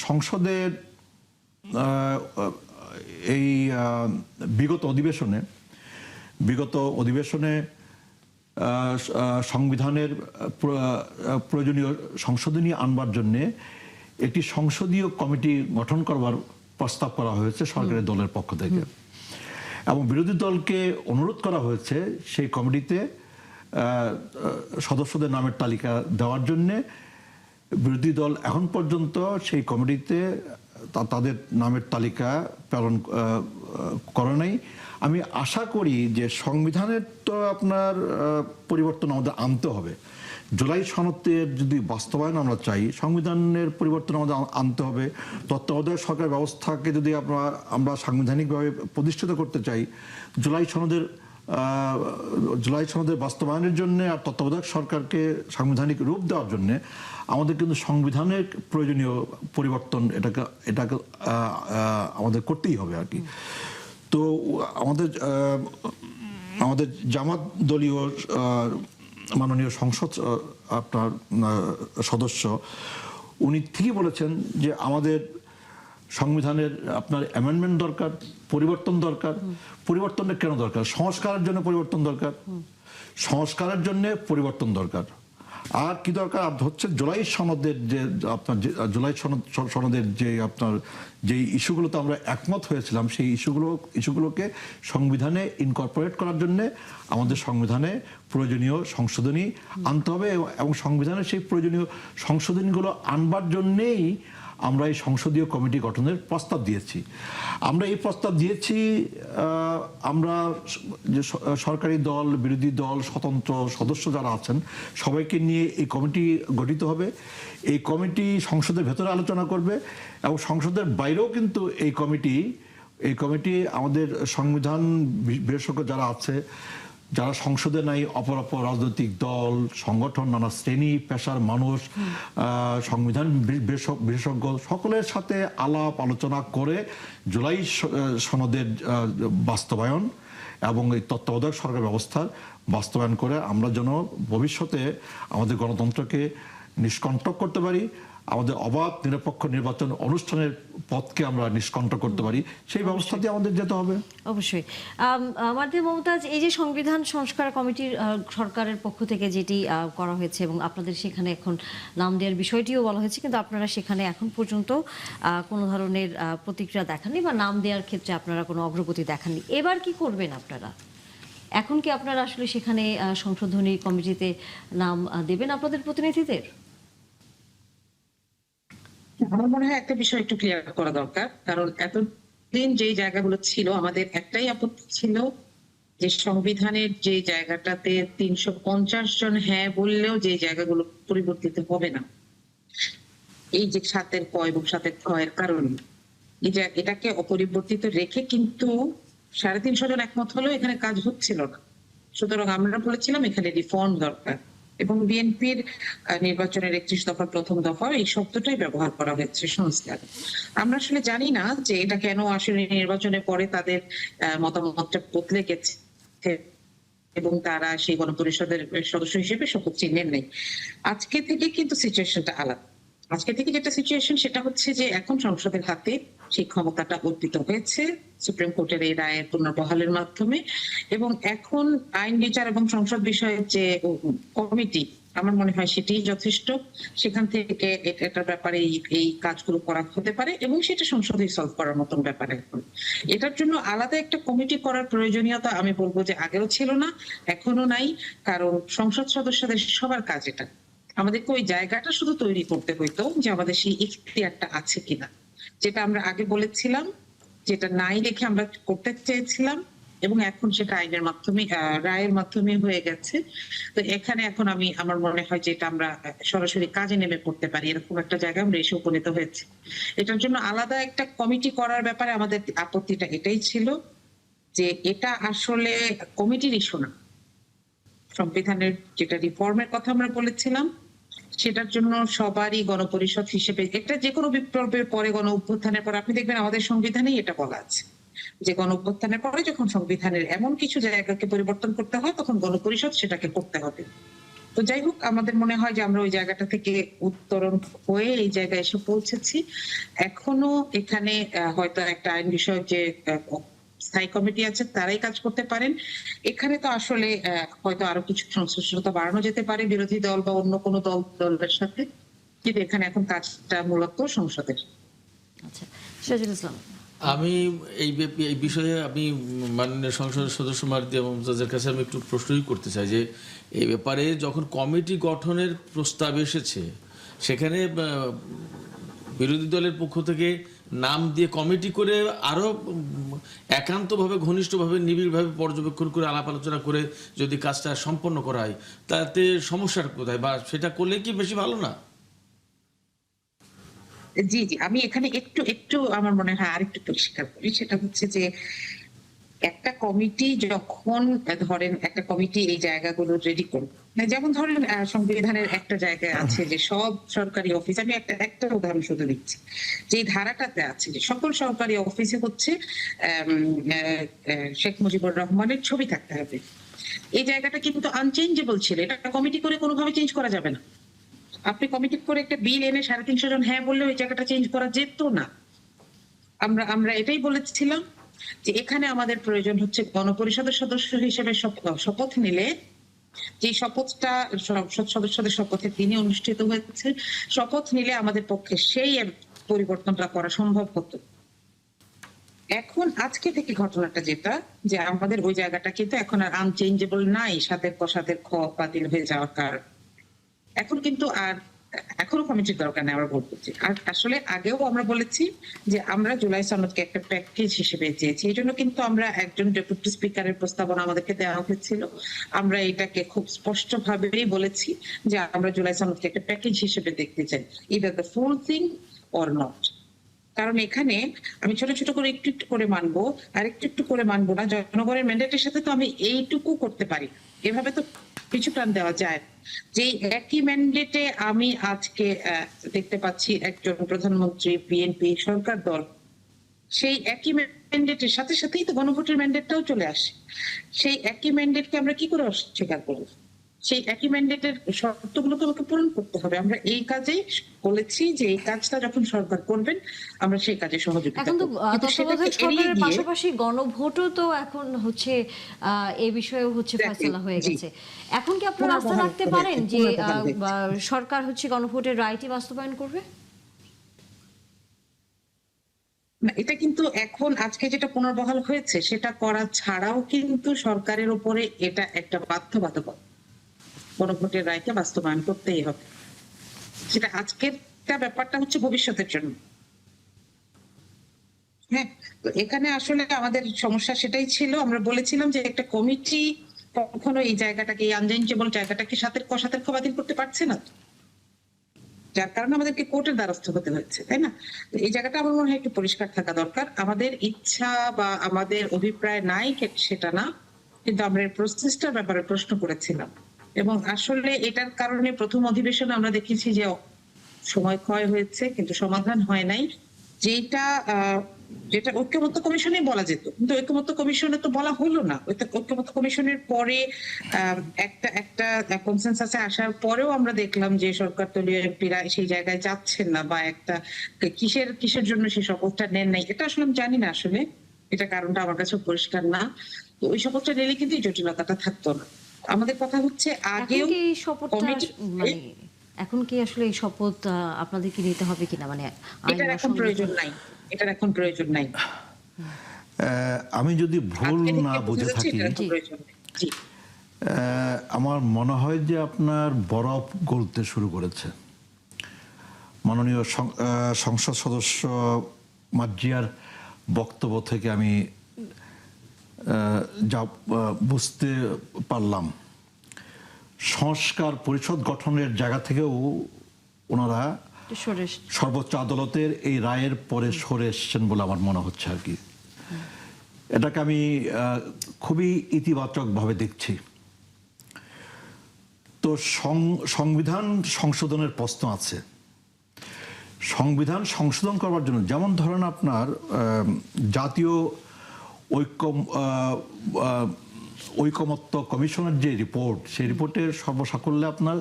সংসদের এই বিগত অধিবেশনে সংবিধানের প্রয়োজনীয় সংশোধনী আনবার জন্যে একটি সংসদীয় কমিটি গঠন করবার প্রস্তাব করা হয়েছে সরকারি দলের পক্ষ থেকে, এবং বিরোধী দলকে অনুরোধ করা হয়েছে সেই কমিটিতে সদস্যদের নামের তালিকা দেওয়ার জন্যে। বিরোধী দল এখন পর্যন্ত সেই কমিটিতে তাদের নামের তালিকা প্রেরণ করে নাই। আমি আশা করি যে সংবিধানের তো আপনার পরিবর্তন আমাদের আনতে হবে। জুলাই সনদের যদি বাস্তবায়ন আমরা চাই, সংবিধানের পরিবর্তন আমাদের আনতে হবে। তত্ত্বাবধায়ক সরকার ব্যবস্থাকে যদি আমরা সাংবিধানিকভাবে প্রতিষ্ঠিত করতে চাই, জুলাই সনদের বাস্তবায়নের জন্য আর তত্ত্বাবধায়ক সরকারকে সাংবিধানিক রূপ দেওয়ার জন্য আমাদের কিন্তু সংবিধানের প্রয়োজনীয় পরিবর্তন এটাকে আমাদের করতেই হবে আর কি। তো আমাদের জামাত দলীয় মাননীয় সংসদ আপনার সদস্য উনি ঠিকই বলেছেন যে আমাদের সংবিধানের আপনার অ্যামেন্ডমেন্ট দরকার, পরিবর্তন দরকার। পরিবর্তনটা কেন দরকার? সংস্কারের জন্য পরিবর্তন দরকার, সংস্কারের জন্য পরিবর্তন দরকার। আর কি দরকার হচ্ছে জুলাই সনদের যে আপনার জুলাই সনদের যে আপনার যে ইস্যুগুলোতে আমরা একমত হয়েছিলাম, সেই ইস্যুগুলোকে সংবিধানে ইনকর্পোরেট করার জন্য আমাদের সংবিধানে প্রয়োজনীয় সংশোধনী আনতে হবে, এবং সংবিধানের সেই প্রয়োজনীয় সংশোধনীগুলো আনবার জন্যেই আমরা এই সংসদীয় কমিটি গঠনের প্রস্তাব দিয়েছি। আমরা এই প্রস্তাব দিয়েছি, আমরা যে সরকারি দল, বিরোধী দল, স্বতন্ত্র সদস্য যারা আছেন সবাইকে নিয়ে এই কমিটি গঠিত হবে। এই কমিটি সংসদের ভেতরে আলোচনা করবে এবং সংসদের বাইরেও কিন্তু এই কমিটি আমাদের সংবিধান বিশেষজ্ঞ যারা আছে, যারা সংসদে নাই, অপর রাজনৈতিক দল, সংগঠন, নানা শ্রেণী পেশার মানুষ, সংবিধান বিশেষজ্ঞ সকলের সাথে আলাপ আলোচনা করে জুলাই সনদের বাস্তবায়ন এবং এই তত্ত্বাবধায়ক সরকার ব্যবস্থার বাস্তবায়ন করে আমরা যেন ভবিষ্যতে আমাদের গণতন্ত্রকে নিষ্কণ্টক করতে পারি, আমাদের অবাধ নিরপেক্ষ নির্বাচন অনুষ্ঠানের পথকে আমরা নিষ্কণ্ঠ করতে পারি, সেই ব্যবস্থা দিয়ে আমাদের যেতে হবে। অবশ্যই। মার্জিয়া মমতাজ, এই যে সংবিধান সংস্কার কমিটির সরকারের পক্ষ থেকে যেটি করা হয়েছে এবং আপনাদের সেখানে এখন নাম দেওয়ার বিষয়টিও বলা হয়েছে, কিন্তু আপনারা সেখানে এখন পর্যন্ত কোনো ধরনের প্রতিক্রিয়া দেখাননি বা নাম দেওয়ার ক্ষেত্রে আপনারা কোনো অগ্রগতি দেখাননি। এবার কি করবেন আপনারা? এখন কি আপনারা আসলে সেখানে সংশোধনী কমিটিতে নাম দেবেন আপনাদের প্রতিনিধিদের? আমার মনে হয় একটা বিষয় একটু ক্লিয়ার করা দরকার, কারণ এতদিন যে জায়গাগুলো ছিল, আমাদের একটাই আপত্তি ছিল যে সংবিধানের যে জায়গাটাতে 350 জন হ্যাঁ বললেও যে জায়গাগুলো পরিবর্তিত হবে না, এই যে 7-এর ক এবং 7-এর খ এর কারণে এটাকে অপরিবর্তিত রেখে কিন্তু 350 জন একমত হলেও এখানে কাজ হচ্ছিল না। সুতরাং আমরা বলেছিলাম এখানে রিফর্ম দরকার, এবং বিএনপির নির্বাচনের 31 দফার প্রথম দফা এই শব্দটাই ব্যবহার করা হয়েছে, সংস্কার। আমরা আসলে জানি না যে এটা কেন আসলে নির্বাচনের পরে তাদের মতামতটা বদলে গেছে এবং তারা সেই গণপরিষদের সদস্য হিসেবে শপথ চিহ্নের নেই। আজকে থেকে কিন্তু সিচুয়েশনটা আলাদা। আজকে থেকে যেটা সিচুয়েশন সেটা হচ্ছে যে এখন সংসদের হাতে সেই ক্ষমতাটা অর্পিত হয়েছে সুপ্রিম কোর্টের এই রায়ের পুনর্বহালের মাধ্যমে, এবং এখন আইন বিচার এবং সংসদ বিষয়ের যে কমিটি, আমার মনে হয় সেটি যথেষ্ট। সেখান থেকে এটার ব্যাপারে এই কাজগুলো করা হতে পারে এবং সেটা সংসদে সলভ করার মতন ব্যাপার। এখন এটার জন্য আলাদা একটা কমিটি করার প্রয়োজনীয়তা আমি বলবো যে আগেও ছিল না, এখনো নাই, কারণ সংসদ সদস্যদের সবার কাজ এটা। আমাদেরকে ওই জায়গাটা শুধু তৈরি করতে হইতো যে আমাদের সেই ইখতিয়ারটা আছে কিনা, যেটা আমরা আগে বলেছিলাম, যেটা নাই রেখে আমরা করতে চেয়েছিলাম, এবং এখন সেটা আইনের মাধ্যমে রায়ের মাধ্যমে হয়ে গেছে। তো এখানে এখন আমার মনে হয় যে এটা আমরা সরাসরি কাজে নেমে করতে পারি, এরকম একটা জায়গায় আমরা এসে উপনীত হয়েছি। এটার জন্য আলাদা একটা কমিটি করার ব্যাপারে আমাদের আপত্তিটা এটাই ছিল যে এটা আসলে কমিটির ইস্যু না। সংবিধানের যেটা রিফর্মের কথা আমরা বলেছিলাম সেটার জন্য সবারই গণপরিষদ হিসেবে, এটা যে কোনো বিপ্লবের পরে, গণ অভ্যুত্থানের পর আপনি দেখবেন আমাদের সংবিধানেই এটা বলা আছে যে গণ অভ্যুত্থানের পরে যখন সংবিধানের এমন কিছু জায়গাকে পরিবর্তন করতে হয় তখন গণপরিষদ সেটাকে করতে হবে। তো যাই হোক, আমাদের মনে হয় যে আমরা ওই জায়গাটা থেকে উত্তরণ হয়ে এই জায়গায় এসে পৌঁছেছি। এখনো এখানে হয়তো একটা আইন বিষয়ক যে স্থায়ী কমিটি আছে তারাই কাজ করতে পারেন। এখানে তো আসলে হয়তো আরো কিছু সংশ্লিষ্টতা বাড়ানো যেতে পারে বিরোধী দল বা অন্য কোনো দলের সাথে, কিন্তু এখানে এখন কাজটা মূলত সংসদের। আচ্ছা, সিরাজুল ইসলাম। আমি এই বিষয়ে আমি মাননীয় সংসদ সদস্য মার্জিয়া মমতাজের কাছে আমি একটু প্রশ্নই করতে চাই যে এই ব্যাপারে যখন কমিটি গঠনের প্রস্তাব এসেছে সেখানে বিরোধী দলের পক্ষ থেকে নাম দিয়ে কমিটি করে আরো একান্তভাবে, ঘনিষ্ঠভাবে, নিবিড়ভাবে পর্যবেক্ষণ করে, আলাপ আলোচনা করে যদি কাজটা সম্পন্ন করা হয় তাতে সমস্যার কোথায়, বা সেটা করলে কি বেশি ভালো না? জি জি, আমি এখানে একটু আমার মনে হয় আরেকটু পরিষ্কার করি। সেটা হচ্ছে যে একটা কমিটি যখন ধরেন একটা কমিটি এই জায়গাগুলো রেডি করবে, যেমন ধরেন সংবিধানের একটা জায়গায় আছে যে সব সরকারি অফিস, আমি একটা উদাহরণ শুধু দিচ্ছি, যে ধারাটাতে আছে যে সকল সরকারি অফিসে হচ্ছে শেখ মুজিবুর রহমানের ছবি থাকতে হবে। এই জায়গাটা কিন্তু আনচেঞ্জেবল ছিল, এটা কমিটি করে কোনোভাবে চেঞ্জ করা যাবে না। আপনি কমিটি করে একটা বিল এনে 350 জন হ্যাঁ বললে ওই জায়গাটা চেঞ্জ করা যেত না। আমরা এটাই বলেছিলাম যে এখানে আমাদের প্রয়োজন হচ্ছে গণপরিষদের সদস্য হিসেবে শপথ নিলে, যে শপথটা সংসদ সদস্যদের শপথের দিনে অনুষ্ঠিত হয়েছে, শপথ নিলে আমাদের পক্ষে সেই পরিবর্তনটা করা সম্ভব হতো। এখন আজকে থেকে ঘটনাটা যেটা, যে আমাদের ওই জায়গাটা কিন্তু এখন আর আনচেঞ্জেবল নাই, 7-এর ক 7-এর খ বাতিল হয়ে যাওয়ার কারণ। এখন কিন্তু আর এখনো কমিটির দরকার নেই আমরা বলছি। আর আসলে আগেও আমরা বলেছি যে আমরা জুলাই সনদকে একটা প্যাকেজ হিসেবে চেয়েছি, এই জন্য কিন্তু আমরা একজন ডেপুটি স্পিকারের প্রস্তাবনা আমাদেরকে দেওয়া হয়েছিল, আমরা এটাকে খুব স্পষ্ট ভাবেই বলেছি যে আমরা জুলাই সনদকে একটা প্যাকেজ হিসেবে দেখতে চাই, either the full thing or not. কারণ এখানে আমি ছোট ছোট করে একটু একটু করে মানবো আর একটু করে মানবো না, জনগণের ম্যান্ডেটের সাথে তো আমি এইটুকু করতে পারি, এভাবে তো কিছু প্ল্যান দেওয়া যায়। যে একই ম্যান্ডেটে আমি আজকে দেখতে পাচ্ছি একজন প্রধানমন্ত্রী, বিএনপি সরকার দল, সেই একই ম্যান্ডেটের সাথে সাথেই তো গণভোটের ম্যান্ডেটটাও চলে আসে। সেই একই ম্যান্ডেটকে আমরা কি করে অস্বীকার করবো? সেই একই ম্যান্ডেটের শর্তগুলোকে আমাকে পূরণ করতে হবে। আমরা এই কাজেই বলেছি যে এই কাজটা যখন সরকার করবেন আমরা সেই কাজে সহযোগিতা এখন তো করব। কিন্তু সেটাকে তত্ত্বাবধায়ক এড়িয়ে সরকারের গিয়ে পাশাপাশি গণভোটও তো এখন হচ্ছে এই বিষয়েও হচ্ছে Exactly, ফয়সালা হয়ে জি। গেছে। এখন কি আপনারা আস্থা পুনর্বহাল রাখতে হয়েছে, পারেন যে পুনর্বহাল হয়েছে। সরকার হচ্ছে গণভোটের রায়টি বাস্তবায়ন করবে? না, এটা কিন্তু এখন আজকে যেটা পুনর্বহাল হয়েছে সেটা করা ছাড়াও কিন্তু সরকারের উপরে এটা একটা বাধ্যবাধকতা, গণভোটের রায়কে বাস্তবায়ন করতেই হবে। সেটা আজকের ব্যাপারটা হচ্ছে ভবিষ্যতের জন্য। হ্যাঁ, তো এখানে আসলে আমাদের সমস্যা সেটাই ছিল। আমরা বলেছিলাম যে একটা কমিটি কখনো এই জায়গাটাকে, এই আনচেঞ্জেবল জায়গাটাকে সাপেক্ষ বাতিল করতে পারছে না, যার কারণে আমাদেরকে কোর্টের দ্বারস্থ হতে হচ্ছে, তাই না? তো এই জায়গাটা আমার মনে হয় একটু পরিষ্কার থাকা দরকার। আমাদের ইচ্ছা বা আমাদের অভিপ্রায় নাই সেটা না, কিন্তু আমরা এর প্রসেসটার ব্যাপারে প্রশ্ন করেছিলাম, এবং আসলে এটার কারণে প্রথম অধিবেশনে আমরা দেখেছি যে সময় ক্ষয় হয়েছে কিন্তু সমাধান হয় নাই। যেটা ঐক্যমত্য কমিশনে বলা যেত, কিন্তু ঐক্যমত্য কমিশনে তো বলা হলো না। ঐক্যমত্য কমিশনের পরে একটা কনসেনসাসে আসার পরেও আমরা দেখলাম যে সরকার দলীয় এমপিরা সেই জায়গায় যাচ্ছেন না, বা একটা কিসের জন্য সেই শপথটা নেন নাই, এটা আসলে আমি জানি না। আসলে এটা কারণটা আমার কাছে পরিষ্কার না। তো ওই শপথটা নিলে কিন্তু এই জটিলতাটা থাকতো না। আমাদের কথা হচ্ছে আগেও এখন কি এই শপথটা কমিটি, মানে এখন কি আসলে এই শপথ আপনাদেরকে নিতে হবে কিনা, মানে এটার এখন প্রয়োজন নাই, এটার এখন প্রয়োজন নাই। আমি যদি ভুল আজকে থেকে না বুঝে বুঝে যাচ্ছে থাকি, এটার এখন প্রয়োজন নেই। জি। আমার মনে হয় যে আপনার বরফ গলতে শুরু করেছে। মাননীয় সংসদ সদস্য মার্জিয়ার বক্তব্য থেকে আমি যা বুঝতে পারলাম, সংস্কার পরিষদ গঠনের জায়গা থেকেও ওনারা সর্বোচ্চ আদালতের এই রায়ের পরে সরে এসছেন বলে আমার মনে হচ্ছে আর কি। এটাকে আমি খুবই ইতিবাচকভাবে দেখছি। তো সংবিধান সংশোধনের প্রশ্ন আছে। সংবিধান সংশোধন করবার জন্য, যেমন ধরেন আপনার জাতীয় ঐকমত্য কমিশনের যে রিপোর্ট, সেই রিপোর্টের সর্বসাকল্যে আপনার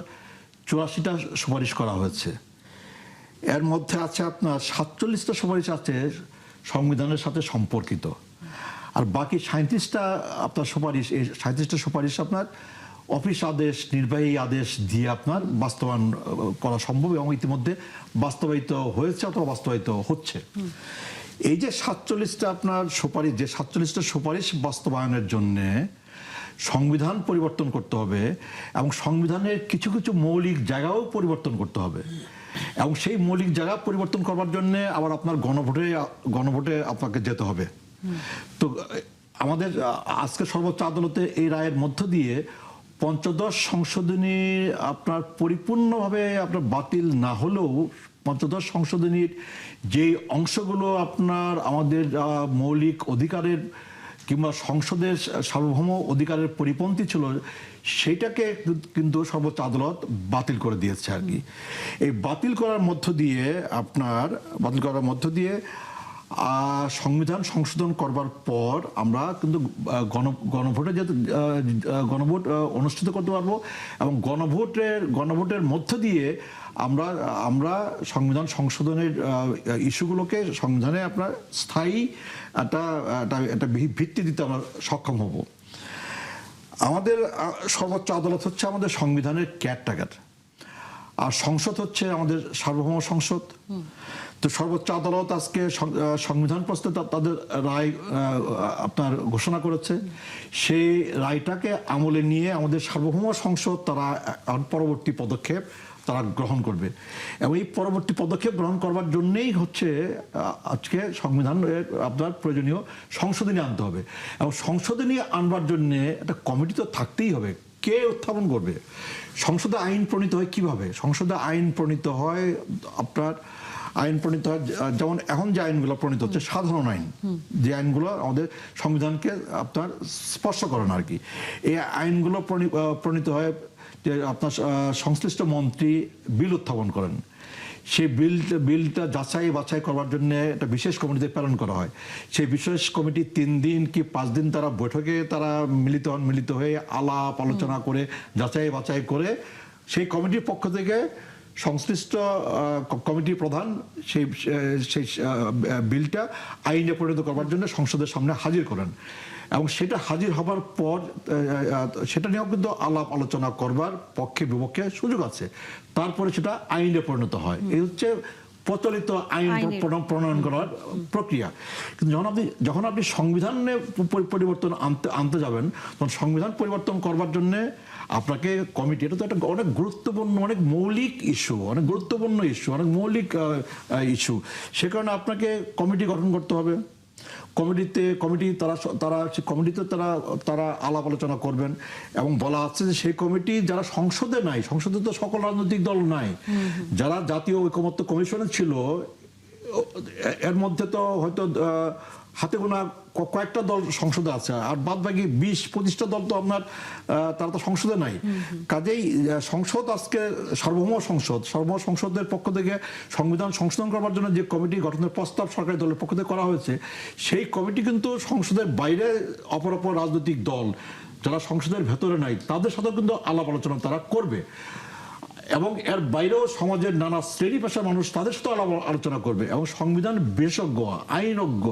84টা সুপারিশ করা হয়েছে। এর মধ্যে আছে আপনার 47টা সুপারিশ আছে সংবিধানের সাথে সম্পর্কিত, আর বাকি 37টা আপনার সুপারিশ, এই 37টা সুপারিশ আপনার অফিস আদেশ, নির্বাহী আদেশ দিয়ে আপনার বাস্তবায়ন করা সম্ভব, এবং ইতিমধ্যে বাস্তবায়িত হয়েছে অথবা বাস্তবায়িত হচ্ছে। এই যে 47টা আপনার সুপারিশ, যে 47টা সুপারিশ বাস্তবায়নের জন্যে সংবিধান পরিবর্তন করতে হবে, এবং সংবিধানের কিছু কিছু মৌলিক জায়গাও পরিবর্তন করতে হবে, এবং সেই মৌলিক জায়গা পরিবর্তন করবার জন্য আবার আপনার গণভোটে আপনাকে যেতে হবে। তো আমাদের আজকে সর্বোচ্চ আদালতে এই রায়ের মধ্য দিয়ে পঞ্চদশ সংশোধনী আপনার পরিপূর্ণভাবে আপনার বাতিল না হলেও পঞ্চদশ সংশোধনীর যে অংশগুলো আপনার আমাদের মৌলিক অধিকারের কিংবা সংসদের সার্বভৌম অধিকারের পরিপন্থী ছিল, সেটাকে কিন্তু সর্বোচ্চ আদালত বাতিল করে দিয়েছে আর কি। এই বাতিল করার মধ্য দিয়ে সংবিধান সংশোধন করবার পর আমরা কিন্তু গণভোট অনুষ্ঠিত করতে পারবো, এবং গণভোটের মধ্য দিয়ে আমরা সংবিধান সংশোধনের ইস্যুগুলোকে সংবিধানে আপনার স্থায়ী একটা ভিত্তি দিতে আমরা সক্ষম হব। আমাদের সর্বোচ্চ আদালত হচ্ছে আমাদের সংবিধানের কেয়ারটেকার, আর সংসদ হচ্ছে আমাদের সার্বভৌম সংসদ। তো সর্বোচ্চ আদালত আজকে সংবিধান প্রশ্নে তাদের রায় আপনার ঘোষণা করেছে। সেই রায়টাকে আমলে নিয়ে আমাদের সার্বভৌম সংসদ তারা পরবর্তী পদক্ষেপ তারা গ্রহণ করবে, এবং এই পরবর্তী পদক্ষেপ গ্রহণ করবার জন্যেই হচ্ছে আজকে সংবিধান আপনার প্রয়োজনীয় সংশোধনী আনতে হবে, এবং সংশোধনী আনবার জন্যে একটা কমিটি তো থাকতেই হবে। কে উত্থাপন করবে? সংসদে আইন প্রণীত হয় কিভাবে? সংসদে আইন প্রণীত হয় আপনার যেমন এখন যে আইনগুলো প্রণীত হচ্ছে সাধারণ আইন, যে আইনগুলো আমাদের সংবিধানকে আপনার স্পর্শ করে না আর কি। এই আইনগুলো প্রণীত হয় যে আপনার সংশ্লিষ্ট মন্ত্রী বিল উত্থাপন করেন, সেই বিলটা যাচাই বাছাই করবার জন্য একটা বিশেষ কমিটিতে প্রেরণ করা হয়। সেই বিশেষ কমিটি 3 দিন কি 5 দিন তারা বৈঠকে তারা মিলিত হয়ে আলাপ আলোচনা করে যাচাই বাছাই করে সেই কমিটির পক্ষ থেকে সংশ্লিষ্ট কমিটির প্রধান সেই বিলটা আইনে পরিণত করবার জন্য সংসদের সামনে হাজির করেন এবং সেটা হাজির হবার পর সেটা নিয়েও কিন্তু আলাপ আলোচনা করবার পক্ষে বিপক্ষে সুযোগ আছে, তারপরে সেটা আইনে পরিণত হয়। এই হচ্ছে প্রচলিত আইন প্রণয়ন করার প্রক্রিয়া। কিন্তু যখন আপনি সংবিধানে পরিবর্তন আনতে যাবেন, তখন সংবিধান পরিবর্তন করবার জন্য আপনাকে কমিটি, এটা তো একটা অনেক গুরুত্বপূর্ণ, অনেক মৌলিক ইস্যু, অনেক গুরুত্বপূর্ণ ইস্যু, অনেক মৌলিক ইস্যু। সে কারণে আপনাকে কমিটি গঠন করতে হবে। তারা আলাপ আলোচনা করবেন এবং বলা হচ্ছে যে সেই কমিটি যারা সংসদে নাই, সংসদে তো সকল রাজনৈতিক দল নাই, যারা জাতীয় ঐকমত্য কমিশনে ছিল এর মধ্যে তো হয়তো হাতে গোনা কয়েকটা দল সংসদে আছে, আর বাদ বাকি 20-25টা দল তো আপনার তারা তো সংসদে নাই। কাজেই সংসদ আজকে সার্বভৌম সংসদের পক্ষ থেকে সংবিধান সংশোধন করবার জন্য যে কমিটি গঠনের প্রস্তাব সরকারি দলের পক্ষ থেকে করা হয়েছে, সেই কমিটি কিন্তু সংসদের বাইরে অপর রাজনৈতিক দল যারা সংসদের ভেতরে নাই তাদের সাথে কিন্তু আলাপ আলোচনা তারা করবে এবং এর বাইরেও সমাজের নানা শ্রেণী পেশার মানুষ তাদের সাথে আলোচনা করবে এবং সংবিধান বিশেষজ্ঞ, আইনজ্ঞ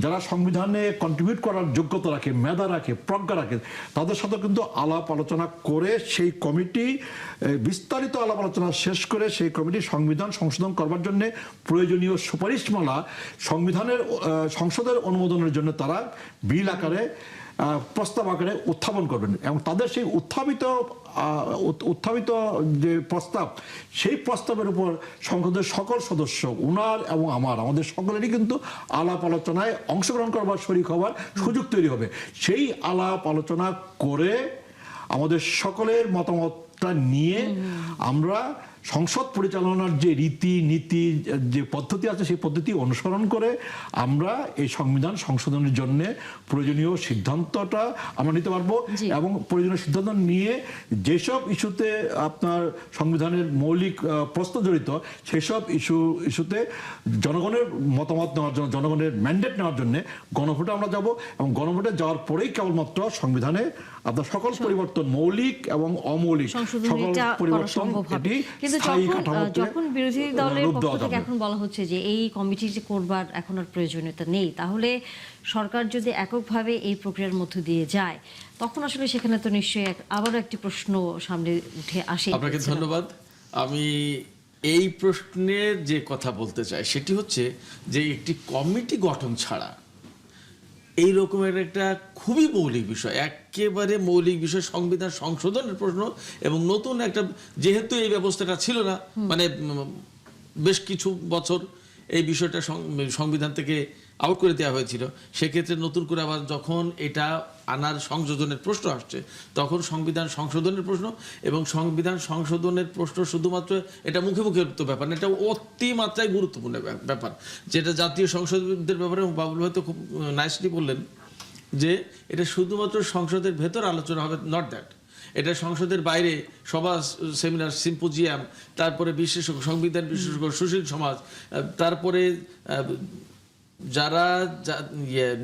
যারা সংবিধানে কন্ট্রিবিউট করার যোগ্যতা রাখে, মেধা রাখে, প্রজ্ঞা রাখে, তাদের সাথে কিন্তু আলাপ আলোচনা করে সেই কমিটি বিস্তারিত আলাপ আলোচনা শেষ করে সেই কমিটি সংবিধান সংশোধন করবার জন্য প্রয়োজনীয় সুপারিশমালা সংসদের অনুমোদনের জন্য তারা বিল আকারে, প্রস্তাব আকারে উত্থাপন করবেন এবং তাদের সেই উত্থাপিত যে প্রস্তাব, সেই প্রস্তাবের উপর সংসদের সকল সদস্য, উনার এবং আমাদের সকলেরই কিন্তু আলাপ আলোচনায় অংশগ্রহণ করবার, শরীক হবার সুযোগ তৈরি হবে। সেই আলাপ আলোচনা করে আমাদের সকলের মতামতটা নিয়ে আমরা সংসদ পরিচালনার যে রীতি নীতি, যে পদ্ধতি আছে, সেই পদ্ধতি অনুসরণ করে আমরা এই সংবিধান সংশোধনের জন্য প্রয়োজনীয় সিদ্ধান্তটা আমরা নিতে পারবো এবং প্রয়োজনীয় সিদ্ধান্ত নিয়ে যেসব ইস্যুতে আপনার সংবিধানের মৌলিক প্রশ্ন জড়িত, সেসব ইস্যুতে জনগণের মতামত নেওয়ার জন্য, জনগণের ম্যান্ডেট নেওয়ার জন্য গণভোটে আমরা যাব এবং গণভোটে যাওয়ার পরেই কেবলমাত্র সংবিধানে আপনার সকল পরিবর্তন, মৌলিক এবং অমৌলিক সকল পরিবর্তন এটি যখন বিরোধী দলের পক্ষ থেকে এখন বলা হচ্ছে যে এই কমিটি যে করবার এখন আর প্রয়োজনীয়তা নেই, তাহলে সরকার যদি এককভাবে এই প্রক্রিয়ার মধ্য দিয়ে যায়, তখন আসলে সেখানে তো নিশ্চয়ই আবারও একটি প্রশ্ন সামনে উঠে আসে। আপনাকে ধন্যবাদ। আমি এই প্রশ্নে যে কথা বলতে চাই সেটি হচ্ছে যে একটি কমিটি গঠন ছাড়া এই রকমের একটা খুবই মৌলিক বিষয়, একেবারে মৌলিক বিষয়, সংবিধান সংশোধনের প্রশ্ন এবং নতুন একটা, যেহেতু এই ব্যবস্থাটা ছিল না, মানে বেশ কিছু বছর এই বিষয়টা সংবিধান থেকে আউট করে দেওয়া হয়েছিল, সেক্ষেত্রে নতুন করে আবার যখন এটা আনার সংযোজনের প্রশ্ন আসছে, তখন সংবিধান সংশোধনের প্রশ্ন এবং সংবিধান সংশোধনের প্রশ্ন শুধুমাত্র এটা মুখে মুখে তো ব্যাপার না, এটা অতিমাত্রায় গুরুত্বপূর্ণ ব্যাপার, যেটা জাতীয় সংসদের ব্যাপারে বাবুল হয়তো খুব নাইসলি বললেন যে এটা শুধুমাত্র সংসদের ভেতর আলোচনা হবে, নট দ্যাট, এটা সংসদের বাইরে সভা, সেমিনার, সিম্পোজিয়াম, তারপরে বিশেষজ্ঞ, সংবিধান বিশেষজ্ঞ, সুশীল সমাজ, তারপরে যারা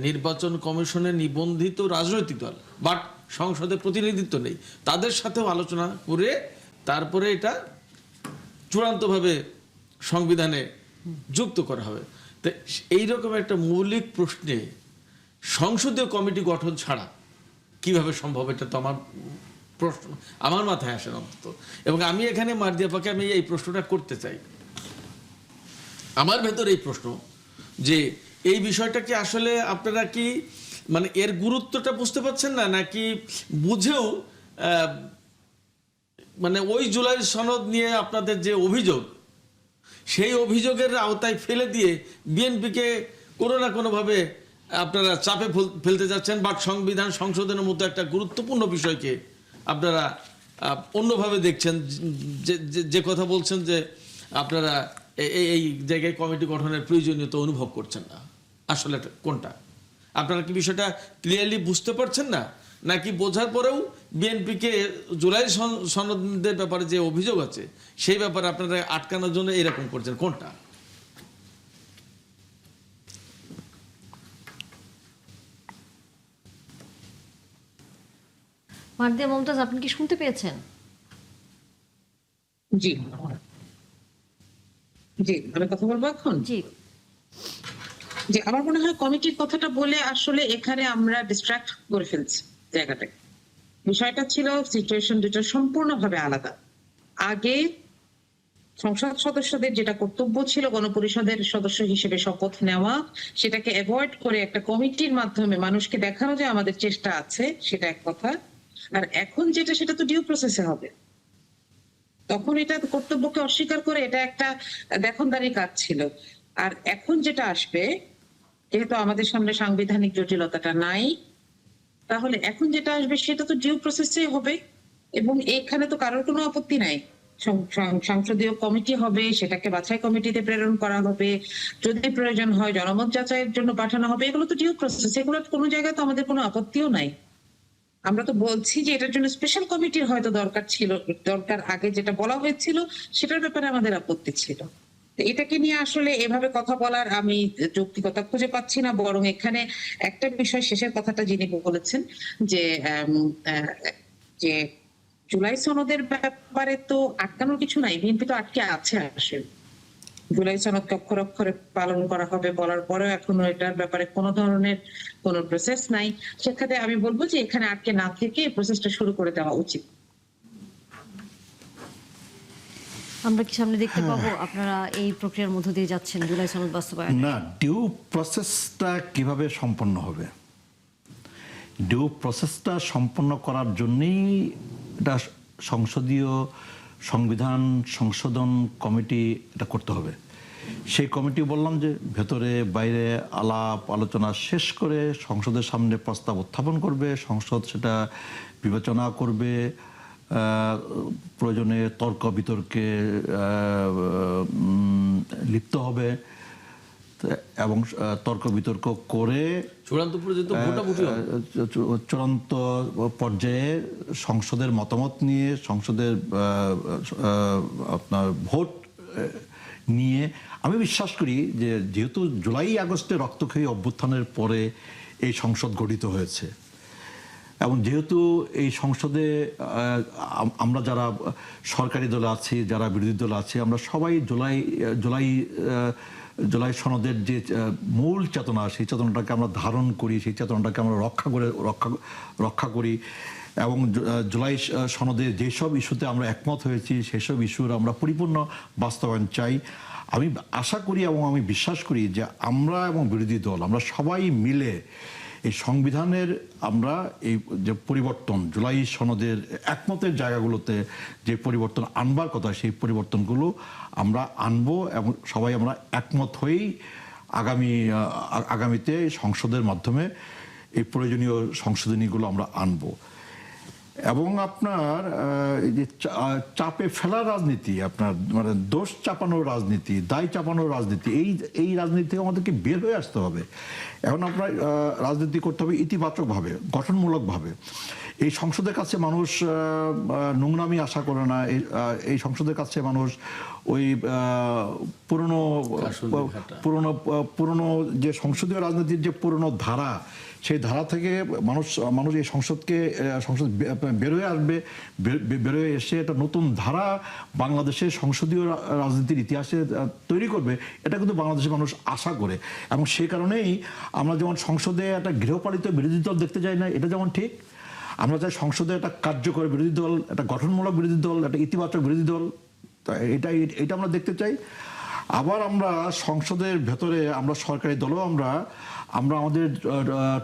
নির্বাচন কমিশনে নিবন্ধিত রাজনৈতিক দল বাট সংসদে প্রতিনিধিত্ব নেই, তাদের সাথেও আলোচনা করে তারপরে এটা চূড়ান্তভাবে সংবিধানে যুক্ত করা হবে। তো এইরকম একটা মৌলিক প্রশ্নে সংসদীয় কমিটি গঠন ছাড়া কিভাবে সম্ভব, এটা তো আমার প্রশ্ন, আমার মাথায় আসে অন্তত। এবং আমি এখানে মার্জিয়াপাকে আমি এই প্রশ্নটা করতে চাই, আমার ভেতর এই প্রশ্ন যে এই বিষয়টাকে আসলে আপনারা কি মানে এর গুরুত্বটা বুঝতে পারছেন না, নাকি বুঝেও মানে ওই জুলাই সনদ নিয়ে আপনাদের যে অভিযোগ, সেই অভিযোগের আওতায় ফেলে দিয়ে বিএনপিকে কোনো না কোনোভাবে আপনারা চাপে ফেলতে যাচ্ছেন, বা সংবিধান সংশোধনের মতো একটা গুরুত্বপূর্ণ বিষয়কে আপনারা অন্যভাবে দেখছেন, যে কথা বলছেন যে আপনারা এই জায়গায় কমিটি গঠনের প্রয়োজনীয়তা অনুভব করছেন না, আসলে কোনটা? আপনারা কি বিষয়টা ক্লিয়ারলি বুঝতে পারছেন না, নাকি বোঝার পরেও বিএনপিকে জুলাই সনদের ব্যাপারে যে অভিযোগ আছে সেই ব্যাপারে আপনারা আটকানোর জন্য এরকম করছেন, কোনটা? মার্দিয়া মমতাজ, আপনি কি শুনতে পেয়েছেন? জি জি, আমি কথা বলবো এখন। জি, যে আমার মনে হয় কমিটির কথাটা বলে আসলে এখানে আমরা ডিস্ট্রাক্ট করে ফেলছি জায়গাটা। বিষয়টা ছিল, সিচুয়েশন দুটো সম্পূর্ণভাবে আলাদা। আগে সংসদ সদস্যদের যেটা কর্তব্য ছিল গণপরিষদের সদস্য হিসেবে শপথ নেওয়া, সেটাকে অ্যাভয়েড করে একটা কমিটির মাধ্যমে মানুষকে দেখানো যে আমাদের চেষ্টা আছে, সেটা এক কথা। আর এখন যেটা, সেটা তো ডিউ প্রসেসে হবে। তখন এটা কর্তব্যকে অস্বীকার করে এটা একটা দেখনদারি কাজ ছিল। আর এখন যেটা আসবে, যেহেতু আমাদের সামনে সাংবিধানিক জটিলতাটা নাই, তাহলে এখন যেটা আসবে সেটা তো ডিউ প্রসেসে হবে। এবং এখানে তো কারোর কোনো আপত্তি নাই। সংসদীয় কমিটি হবে, সেটাকে বাছাই কমিটিতে প্রেরণ করা হবে, যদি প্রয়োজন হয় জনমত যাচাইয়ের জন্য পাঠানো হবে। এগুলো তো ডিউ প্রসেস, এগুলো কোনো জায়গায় তো আমাদের কোনো আপত্তিও নাই। আমরা তো বলছি যে এটার জন্য স্পেশাল কমিটির হয়তো দরকার ছিল, দরকার আগে যেটা বলা হয়েছিল সেটার ব্যাপারে আমাদের আপত্তি ছিল। এটাকে নিয়ে আসলে এভাবে কথা বলার আমি যৌক্তিকতা খুঁজে পাচ্ছি না। বরং এখানে একটা বিষয়, শেষের কথাটা যিনি বলেছেন যে যে জুলাই সনদের ব্যাপারে তো আটকানোর কিছু নাই, বিএনপি তো আটকে আছে। আসলে জুলাই সনদকে অক্ষরে অক্ষরে পালন করা হবে বলার পরেও এখনো এটার ব্যাপারে কোনো ধরনের কোনো প্রসেস নাই। সেক্ষেত্রে আমি বলবো যে এখানে আটকে না থেকে এই প্রসেসটা শুরু করে দেওয়া উচিত। আমরা কি সামনে দেখতে পাবো আপনারা এই প্রক্রিয়ার মধ্য দিয়ে যাচ্ছেন জুলাই সনদ বাস্তবায়ন? না, ডিউ প্রসেসটা কিভাবে সম্পন্ন হবে? ডিউ প্রসেসটা সম্পন্ন করার জন্যই এটা সংসদীয় সংবিধান সংশোধন কমিটি এটা করতে হবে। সেই কমিটি বললাম যে ভেতরে বাইরে আলাপ আলোচনা শেষ করে সংসদের সামনে প্রস্তাব উত্থাপন করবে, সংসদ সেটা বিবেচনা করবে, প্রয়োজনে তর্ক বিতর্কে লিপ্ত হবে এবং তর্ক বিতর্ক করে চূড়ান্ত পর্যন্ত ভোটাভুটি হবে। চূড়ান্ত পর্যায়ে সংসদের মতামত নিয়ে সংসদের আপনার ভোট নিয়ে আমি বিশ্বাস করি যে যেহেতু জুলাই আগস্টে রক্তক্ষয়ী অভ্যুত্থানের পরে এই সংসদ গঠিত হয়েছে এবং যেহেতু এই সংসদে আমরা যারা সরকারি দলে আছি, যারা বিরোধী দলে আছি, আমরা সবাই জুলাই সনদের যে মূল চেতনা, সেই চেতনাটাকে আমরা ধারণ করি, সেই চেতনাটাকে আমরা রক্ষা করি এবং জুলাই সনদে যেসব ইস্যুতে আমরা একমত হয়েছি সেসব ইস্যুর আমরা পরিপূর্ণ বাস্তবায়ন চাই। আমি আশা করি এবং আমি বিশ্বাস করি যে আমরা এবং বিরোধী দল আমরা সবাই মিলে এই সংবিধানের আমরা এই যে পরিবর্তন, জুলাই সনদের একমতের জায়গাগুলোতে যে পরিবর্তন আনবার কথা, সেই পরিবর্তনগুলো আমরা আনবো এবং সবাই আমরা একমত হয়েই আগামীতে সংসদের মাধ্যমে এই প্রয়োজনীয় সংশোধনীগুলো আমরা আনবো। এবং আপনার এই যে চাপে ফেলার রাজনীতি, আপনার মানে দোষ চাপানোর রাজনীতি, দায় চাপানোর রাজনীতি, এই রাজনীতি থেকে আমাদেরকে বের হয়ে আসতে হবে। এখন আপনার রাজনীতি করতে হবে ইতিবাচকভাবে, গঠনমূলকভাবে। এই সংসদের কাছে মানুষ নোংরামি আশা করে না। এই সংসদের কাছে মানুষ ওই পুরনো যে সংসদীয় রাজনীতির যে পুরনো ধারা, সেই ধারা থেকে মানুষ এই সংসদ বেরোয় আসবে, বেরোয় এসে একটা নতুন ধারা বাংলাদেশের সংসদীয় রাজনীতির ইতিহাসে তৈরি করবে, এটা কিন্তু বাংলাদেশের মানুষ আশা করে। এবং সেই কারণেই আমরা যেমন সংসদে একটা গৃহপালিত বিরোধী দল দেখতে চাই না, এটা যেমন ঠিক, আমরা চাই সংসদে একটা কার্যকর বিরোধী দল, একটা গঠনমূলক বিরোধী দল, একটা ইতিবাচক বিরোধী দল, এটা আমরা দেখতে চাই। আবার আমরা সংসদের ভেতরে আমরা সরকারি দলও আমরা আমাদের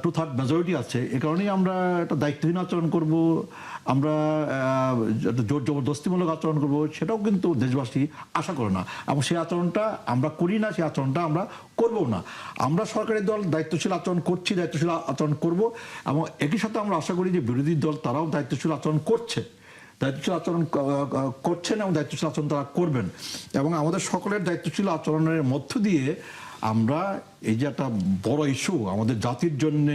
2/3 মেজরিটি আছে, এ কারণেই আমরা একটা দায়িত্বহীন আচরণ করব, আমরা জোর জবরদস্তিমূলক আচরণ করব, সেটাও কিন্তু দেশবাসী আশা করে না এবং সেই আচরণটা আমরা করি না, সেই আচরণটা আমরা করবো না। আমরা সরকারি দল দায়িত্বশীল আচরণ করছি, দায়িত্বশীল আচরণ করব এবং একই সাথে আমরা আশা করি যে বিরোধী দল তারাও দায়িত্বশীল আচরণ করছেন এবং দায়িত্বশীল আচরণ তারা করবেন এবং আমাদের সকলের দায়িত্বশীল আচরণের মধ্য দিয়ে আমরা এই যে একটা বড় ইস্যু আমাদের জাতির জন্য,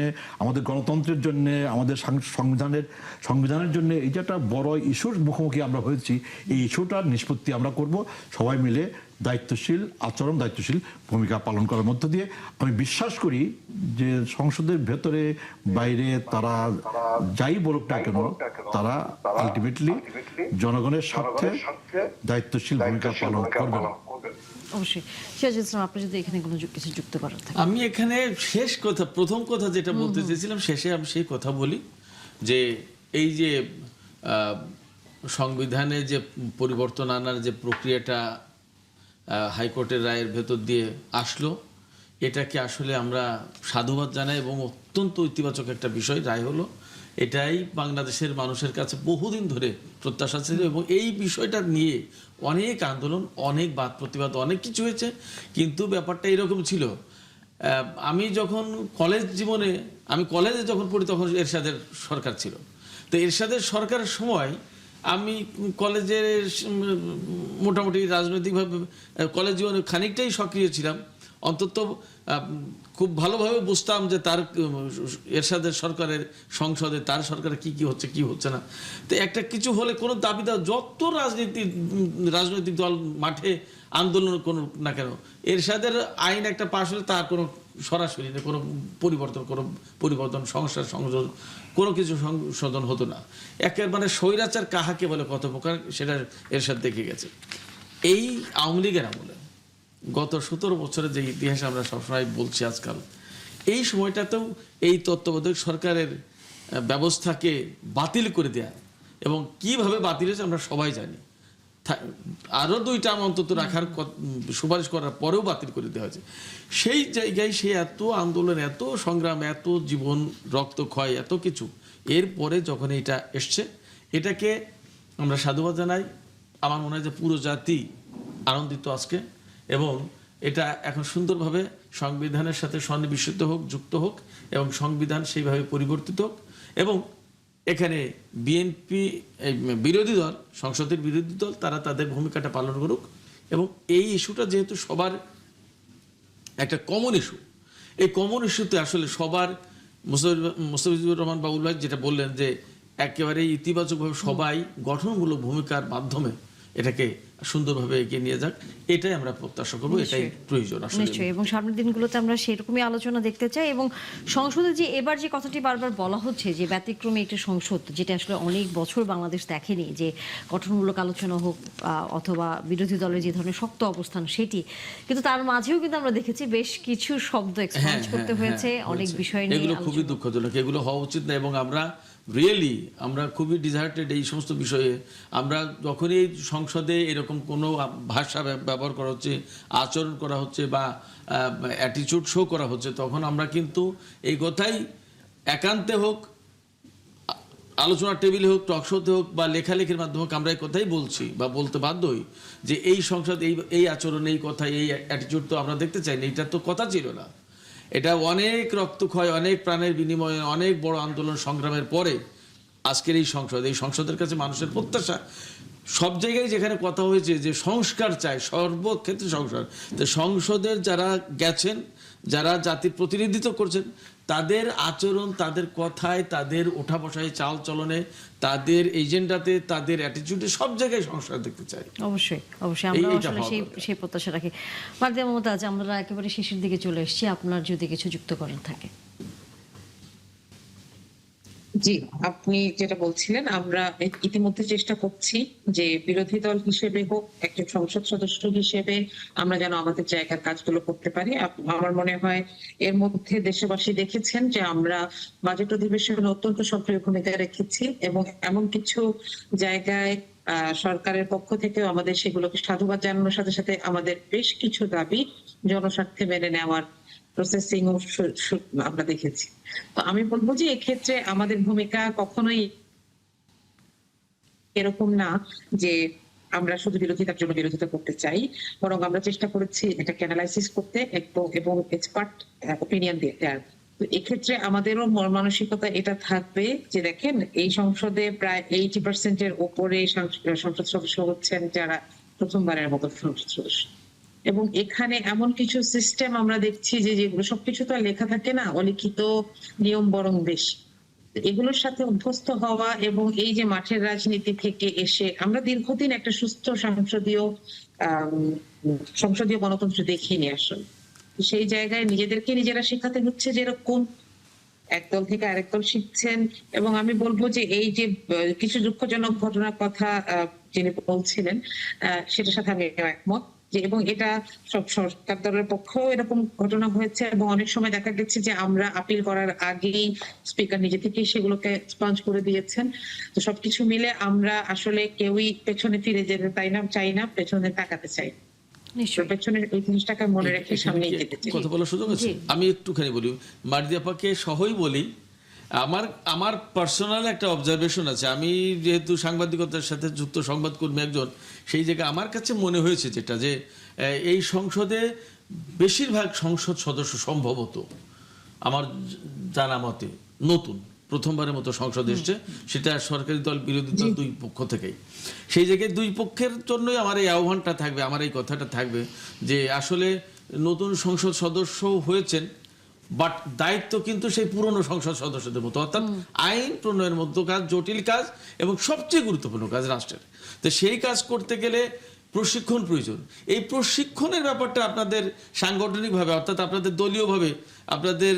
আমাদের গণতন্ত্রের জন্য, আমাদের সংবিধানের জন্য এই যে একটা বড় ইস্যুর মুখোমুখি আমরা হয়েছি, এই ইস্যুটার নিষ্পত্তি আমরা করব সবাই মিলে দায়িত্বশীল আচরণ, দায়িত্বশীল ভূমিকা পালন করার মধ্য দিয়ে। আমি বিশ্বাস করি যে সংসদের ভেতরে বাইরে তারা যাই বলুক না কেন, তারা আলটিমেটলি জনগণের স্বার্থে দায়িত্বশীল ভূমিকা পালন করবেন। অবশ্যই। সিরাজুল ইসলাম, আপনি যদি এখানে কোনো কিছু যুক্ত করার থাকে। আমি এখানে প্রথম কথা যেটা বলতে চেয়েছিলাম, শেষে আমি সেই কথা বলি যে এই যে সংবিধানে যে পরিবর্তন আনার যে প্রক্রিয়াটা হাইকোর্টের রায়ের ভেতর দিয়ে আসলো, এটাকে আসলে আমরা সাধুবাদ জানাই এবং অত্যন্ত ইতিবাচক একটা বিষয় রায় হলো। এটাই বাংলাদেশের মানুষের কাছে বহুদিন ধরে প্রত্যাশা ছিল এবং এই বিষয়টা নিয়ে অনেক আন্দোলন, অনেক বাদ প্রতিবাদ, অনেক কিছু হয়েছে। কিন্তু ব্যাপারটা এরকম ছিল, আমি যখন কলেজে যখন পড়ি তখন এরশাদের সরকার ছিল। তো এরশাদের সরকারের সময় আমি কলেজের মোটামুটি রাজনৈতিকভাবে কলেজ জীবনে খানিকটাই সক্রিয় ছিলাম। অন্তত খুব ভালোভাবে বুঝতাম যে তার এরশাদের সরকারের সংসদে তার সরকারে কি কি হচ্ছে কি হচ্ছে না। তো একটা কিছু হলে কোনো দাবি দাওয়া, যত রাজনৈতিক দল মাঠে আন্দোলন করুক না কেন, এরশাদের আইন একটা পাশ হলে তার কোনো সরাসরি কোনো পরিবর্তন সংস্কার সংযোজন কোনো কিছু সংশোধন হতো না। একেবারে স্বৈরাচার কাহাকে বলে কত প্রকার, সেটা এরশাদ দেখে গেছে। এই আওয়ামী লীগের আমলে গত 17 বছরের যে ইতিহাস আমরা সবসময় বলছি আজকাল, এই সময়টাতেও এই তত্ত্বাবধায়ক সরকারের ব্যবস্থাকে বাতিল করে দেয়া, এবং কিভাবে বাতিল হয়েছে আমরা সবাই জানি। আরও 2 টার্ম অন্তত রাখার সুপারিশ করার পরেও বাতিল করে দেওয়া হয়েছে। সেই জায়গায় সে এত আন্দোলন, এত সংগ্রাম, এত জীবন রক্তক্ষয়, এত কিছু, এরপরে যখন এটা এসছে, এটাকে আমরা সাধুবাদ জানাই। আমার মনে হয় যে পুরো জাতি আনন্দিত আজকে, এবং এটা এখন সুন্দরভাবে সংবিধানের সাথে সন্নিবেশিত হোক, যুক্ত হোক, এবং সংবিধান সেইভাবে পরিবর্তিত হোক, এবং এখানে বিএনপি বিরোধী দল, সংসদের বিরোধী দল, তারা তাদের ভূমিকাটা পালন করুক। এবং এই ইস্যুটা যেহেতু সবার একটা কমন ইস্যু, এই কমন ইস্যুতে আসলে সবার, মুস্তাফিজুর রহমান বাবুল ভাই যেটা বললেন যে একেবারে ইতিবাচকভাবে সবাই গঠনমূলক ভূমিকার মাধ্যমে এটাকে সুন্দরভাবে এগিয়ে নিয়ে যাক, এটাই আমরা প্রত্যাশা করবো, এটাই প্রয়োজন আসলে। নিশ্চয়ই, এবং সামনের দিনগুলোতে আমরা সেরকমই আলোচনা দেখতে চাই। এবং সংসদে যে এবার যে কথাটি বারবার বলা হচ্ছে যে ব্যতিক্রমী একটি সংসদ, যেটা আসলে অনেক বছর বাংলাদেশ দেখেনি, যে গঠনমূলক আলোচনা হোক অথবা বিরোধী দলের যে ধরনের শক্ত অবস্থান সেটি, কিন্তু তার মাঝেও কিন্তু আমরা দেখেছি বেশ কিছু শব্দ এক্সচেঞ্জ করতে হয়েছে অনেক বিষয় নিয়ে। এগুলো খুবই দুঃখজনক, এগুলো হওয়া উচিত না, এবং আমরা আমরা খুবই ডিসহার্টেড এই সমস্ত বিষয়ে। আমরা যখনই সংসদে এরকম কোনো ভাষা ব্যবহার করা হচ্ছে, আচরণ করা হচ্ছে বা অ্যাটিটিউড শো করা হচ্ছে, তখন আমরা কিন্তু এই কথাই একান্তে হোক, আলোচনার টেবিলে হোক, টক শোতে হোক বা লেখালেখির মাধ্যমে হোক, আমরা এই কথাই বলছি বা বলতে বাধ্য হই যে এই সংসদ এই আচরণ, এই কথা, এই অ্যাটিটিউড তো আমরা দেখতে চাই না। এটা তো কথা ছিল না। এটা অনেক রক্তক্ষয়, অনেক প্রাণের বিনিময়ে, অনেক বড় আন্দোলন সংগ্রামের পরে আজকের এই সংসদের কাছে মানুষের প্রত্যাশা, সব জায়গায় যেখানে কথা হয়েছে যে সংস্কার চায়, সর্বক্ষেত্রে সংস্কার। তো সংসদের যারা গেছেন, যারা জাতির প্রতিনিধিত্ব করছেন, তাদের আচরণ, তাদের কথায়, তাদের ওঠা বসায়, চাল চলনে, তাদের এজেন্ডাতে, তাদের অ্যাটিটিউডে, সব জায়গায় সংস্কার দেখতে চাই। অবশ্যই আমরা আসলে সেই প্রত্যাশা রাখি। মার্জিয়া মমতাজ, আমরা একেবারে শেষের দিকে চলে এসেছি, আপনার যদি কিছু যুক্ত করার থাকে। জি, আপনি যেটা বলছিলেন, আমরা ইতিমধ্যে চেষ্টা করছি যে বিরোধী দল হিসেবে হোক, একজন সংসদ সদস্য হিসেবে আমরা যেন আমাদের জায়গার কাজগুলো করতে পারি। আমার মনে হয় এর মধ্যে দেশবাসী দেখেছেন যে আমরা বাজেট অধিবেশনে অত্যন্ত সক্রিয় ভূমিকা রেখেছি, এবং এমন কিছু জায়গায় সরকারের পক্ষ থেকেও আমাদের সেগুলোকে সাধুবাদ জানানোর সাথে সাথে আমাদের বেশ কিছু দাবি জনস্বার্থে মেনে নেওয়ার প্রসেসিং আমরা দেখেছি। তো আমি বলবো যে এক্ষেত্রে আমাদের ভূমিকা কখনোই এরকম না যে আমরা শুধু বিরোধিতার জন্য বিরোধিতা করতে চাই, বরং আমরা চেষ্টা করেছি এটাকে অ্যানালাইসিস করতে এবং এক্সপার্ট ওপিনিয়ন দেওয়ার। তো এক্ষেত্রে আমাদেরও মানসিকতা এটা থাকবে যে দেখেন, এই সংসদে প্রায় 80% উপরে সংসদ সদস্য হচ্ছেন যারা প্রথমবারের মতো সংসদ সদস্য। এবং এখানে এমন কিছু সিস্টেম আমরা দেখছি যে যেগুলো সবকিছু তো আর লেখা থাকে না, অলিখিত নিয়ম বরং বেশি। এগুলোর সাথে অভ্যস্ত হওয়া এবং এই যে মাঠের রাজনীতি থেকে এসে আমরা দীর্ঘদিন একটা সুস্থ সংসদীয় গণতন্ত্র দেখিনি আসলে। সেই জায়গায় নিজেদেরকে নিজেরা শেখাতে হচ্ছে যে এরকম একদল থেকে আরেক দল শিখছেন। এবং আমি বলবো যে এই যে কিছু দুঃখজনক ঘটনার কথা যিনি বলছিলেন সেটার সাথে আমি একমত, যে এবং এটা সব সরকার দলের পক্ষেও এরকম ঘটনা হয়েছে এবং অনেক সময় দেখা গেছে যে আমরা আপিল করার আগেই স্পিকার নিজে থেকেই সেগুলোকে স্পঞ্জ করে দিয়েছেন। তো সবকিছু মিলে আমরা আসলে কেউই পেছনে ফিরে যেতে চাই না, পেছনে তাকাতে চাই। নিশ্চয়ই। পেছনের এই জিনিসটাকে মনে রেখে সামনে যেতে চাই। কথা বলার সুযোগ আছে? আমি একটুখানি বলি, মার্জিয়া আপাকে সহই বলি। আমার পার্সোনাল একটা অবজারভেশন আছে, আমি যেহেতু সাংবাদিকতার সাথে যুক্ত সংবাদকর্মী একজন, সেই জায়গায় আমার কাছে মনে হয়েছে যেটা যে এই সংসদে বেশিরভাগ সংসদ সদস্য সম্ভবত আমার জানা মতে নতুন, প্রথমবারের মতো সংসদ এসছে, সেটা সরকারি দল বিরোধী দল দুই পক্ষ থেকেই। সেই জায়গায় দুই পক্ষের জন্যই আমার এই আহ্বানটা থাকবে, আমার এই কথাটা থাকবে যে আসলে নতুন সংসদ সদস্য হয়েছেন, বাট দায়িত্ব কিন্তু সেই পুরনো সংসদ সদস্যদের মতো, অর্থাৎ আইন প্রণয়নের মতো কাজ, জটিল কাজ এবং সবচেয়ে গুরুত্বপূর্ণ কাজ রাষ্ট্রের। তো সেই কাজ করতে গেলে প্রশিক্ষণ প্রয়োজন। এই প্রশিক্ষণের ব্যাপারটা আপনাদের সাংগঠনিকভাবে, অর্থাৎ আপনাদের দলীয়ভাবে, আপনাদের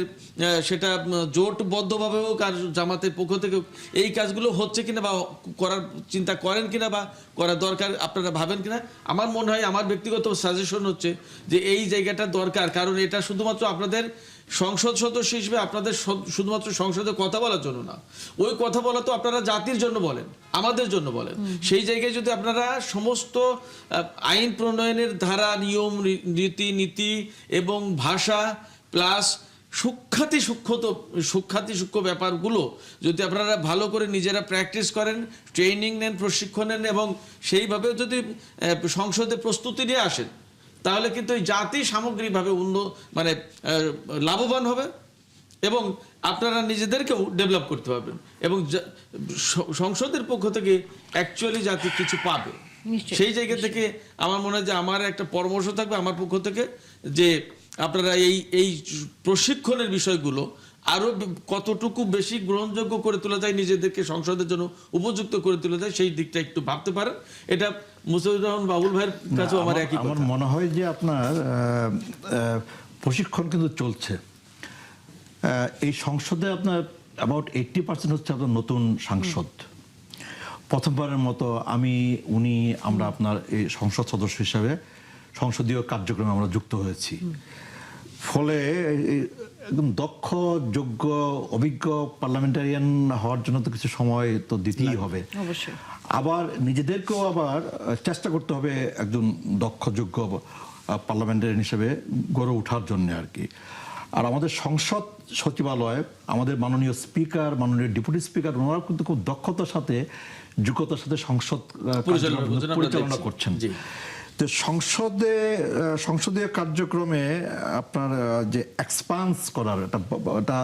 সেটা জোটবদ্ধভাবে হোক আর জামাতের পক্ষ থেকে এই কাজগুলো হচ্ছে কিনা বা করার চিন্তা করেন কিনা বা করা দরকার আপনারা ভাবেন কিনা। আমার মনে হয়, আমার ব্যক্তিগত সাজেশন হচ্ছে যে এই জায়গাটা দরকার, কারণ এটা শুধুমাত্র আপনাদের সংসদ সদস্য হিসেবে আপনাদের শুধুমাত্র সংসদে কথা বলার জন্য না, ওই কথা বলা তো আপনারা জাতির জন্য বলেন, আমাদের জন্য বলেন। সেই জায়গায় যদি আপনারা সমস্ত আইন প্রণয়নের ধারা, নিয়ম, নীতি এবং ভাষা প্লাস সূক্ষ্ম ব্যাপারগুলো যদি আপনারা ভালো করে নিজেরা প্র্যাকটিস করেন, ট্রেনিং নেন, প্রশিক্ষণ নেন এবং সেইভাবে যদি সংসদে প্রস্তুতি নিয়ে আসেন, তাহলে কিন্তু এই জাতি সামগ্রিকভাবে লাভবান হবে এবং আপনারা নিজেদেরকেও ডেভেলপ করতে পারবেন এবং সংসদের পক্ষ থেকে অ্যাকচুয়ালি জাতি কিছু পাবে। সেই জায়গা থেকে আমার মনে হয় যে আমার একটা পরামর্শ থাকবে আমার পক্ষ থেকে, যে আপনারা এই প্রশিক্ষণের বিষয়গুলো আরো কতটুকু বেশি গ্রহণযোগ্য করে তোলা যায়, নিজেদেরকে সংসদের জন্য উপযুক্ত করে তোলা যায়, সেই দিকটা একটু ভাবতে পারেন। এটা মুস্তাফিজুর রহমান বাবুল ভাইয়ের কাছেও আমার একই কথা। আমার মনে হয় যে আপনার প্রশিক্ষণ কিন্তু চলছে। এই সংসদে আপনার অ্যাবাউট 80% হচ্ছে আপনার নতুন সাংসদ। প্রথমবারের মতো আমরা আপনার এই সংসদ সদস্য হিসাবে সংসদীয় কার্যক্রমে আমরা যুক্ত হয়েছি। ফলে একদম দক্ষ, যোগ্য, অভিজ্ঞ পার্লামেন্টারিয়ান হওয়ার জন্য তো কিছু সময় তো দিতেই হবে। অবশ্যই। আবার নিজেদেরকেও আবার চেষ্টা করতে হবে একজন দক্ষ, যোগ্য পার্লামেন্টারিয়ান হিসেবে গড়ে ওঠার জন্য আর কি। আর আমাদের সংসদ সচিবালয়, আমাদের মাননীয় স্পিকার, মাননীয় ডেপুটি স্পিকার, ওনারা কিন্তু খুব দক্ষতার সাথে, যোগ্যতার সাথে সংসদ পরিচালনা করছেন। তো সংসদীয় কার্যক্রমে আপনার যে এক্সপান্স করার একটা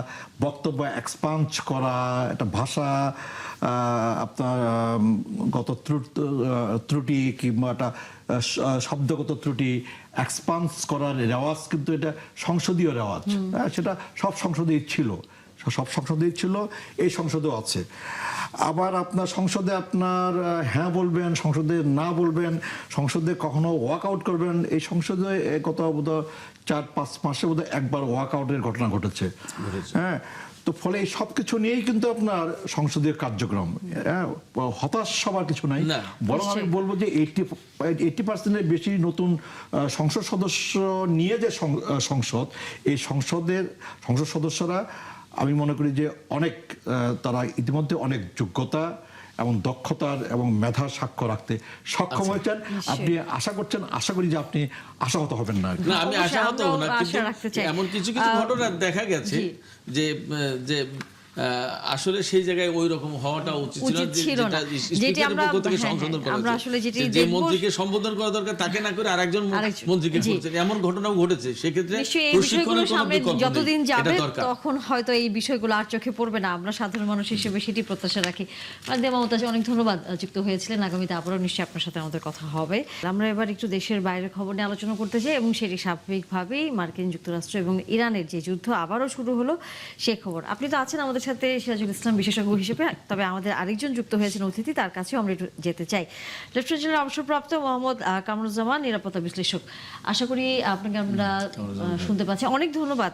বক্তব্য এক্সপান্স করা, একটা ভাষা আপনার গত ত্রুটি কিংবা একটা শব্দগত ত্রুটি এক্সপান্স করার রেওয়াজ কিন্তু এটা সংসদীয় রেওয়াজ। সেটা সব সংসদেই ছিল, এই সংসদেও আছে। আবার আপনার সংসদে আপনার হ্যাঁ বলবেন, সংসদে না বলবেন, সংসদে কখনো ওয়াক আউট করবেন। এই সংসদে গত বোধহয় 4-5 মাসে বোধহয় একবার ওয়াক আউটের ঘটনা ঘটেছে। হ্যাঁ, তো ফলে এই সবকিছু নিয়েই কিন্তু আপনার সংসদীয় কার্যক্রম, হতাশ হওয়ার কিছু নাই। বরং আমি বলবো যে 80% বেশি নতুন সংসদ সদস্য নিয়ে যে সংসদ, এই সংসদ সদস্যরা আমি মনে করি যে তারা ইতিমধ্যে অনেক যোগ্যতা এবং দক্ষতার এবং মেধার সাক্ষ্য রাখতে সক্ষম হয়েছেন। আপনি আশা করি যে আপনি আশাহত হবেন না। না, আমি আশাহত হব না, কিন্তু এমন কিছু ঘটনা দেখা গেছে যে আসলে সেই জায়গায় ওই রকম হওয়াটা উচিত ছিল উচিত ছিল না। যেটি স্পিকারের আমরা পক্ষ থেকে হ্যাঁ, সংশোধন করা আমরা উচিত। আসলে যেটি যে দেখব- মন্ত্রীকে সম্বোধন করা দরকার তাকে না করে আরেকজন মন্ত্রীকে জি। করছেন, এমন ঘটনাও ঘটেছে। সেক্ষেত্রে নিশ্চয়ই এই বিষয়গুলো প্রশিক্ষণের কোনো সামনে বিকল্প নেই, যতদিন এটা যাবে দরকার। তখন হয়তো এই বিষয়গুলো আর চোখে পড়বে না। আমরা সাধারণ মানুষ হিসেবে সেটি প্রত্যাশা রাখি। দেমা মুমতাজ, অনেক ধন্যবাদ যুক্ত হয়েছিলেন। আগামীতে আবারও নিশ্চয়ই আপনার সাথে আমাদের কথা হবে। আমরা এবার একটু দেশের বাইরের খবর নিয়ে আলোচনা করতে চাই এবং সেটি স্বাভাবিকভাবেই মার্কিন যুক্তরাষ্ট্র এবং ইরানের যে যুদ্ধ আবারও শুরু হলো সে খবর। আপনি তো আছেন আমাদের সাথে সিরাজুল ইসলাম বিশেষজ্ঞ হিসেবে, তবে আমাদের আরেকজন যুক্ত হয়েছেন অতিথি, তার কাছেও আমরা একটু যেতে চাই। লেফটেন্যান্ট জেনারেল অবসরপ্রাপ্ত মোহাম্মদ কামরুজ্জামান, নিরাপত্তা বিশ্লেষক। আশা করি আপনাকে আমরা শুনতে পাচ্ছি। অনেক ধন্যবাদ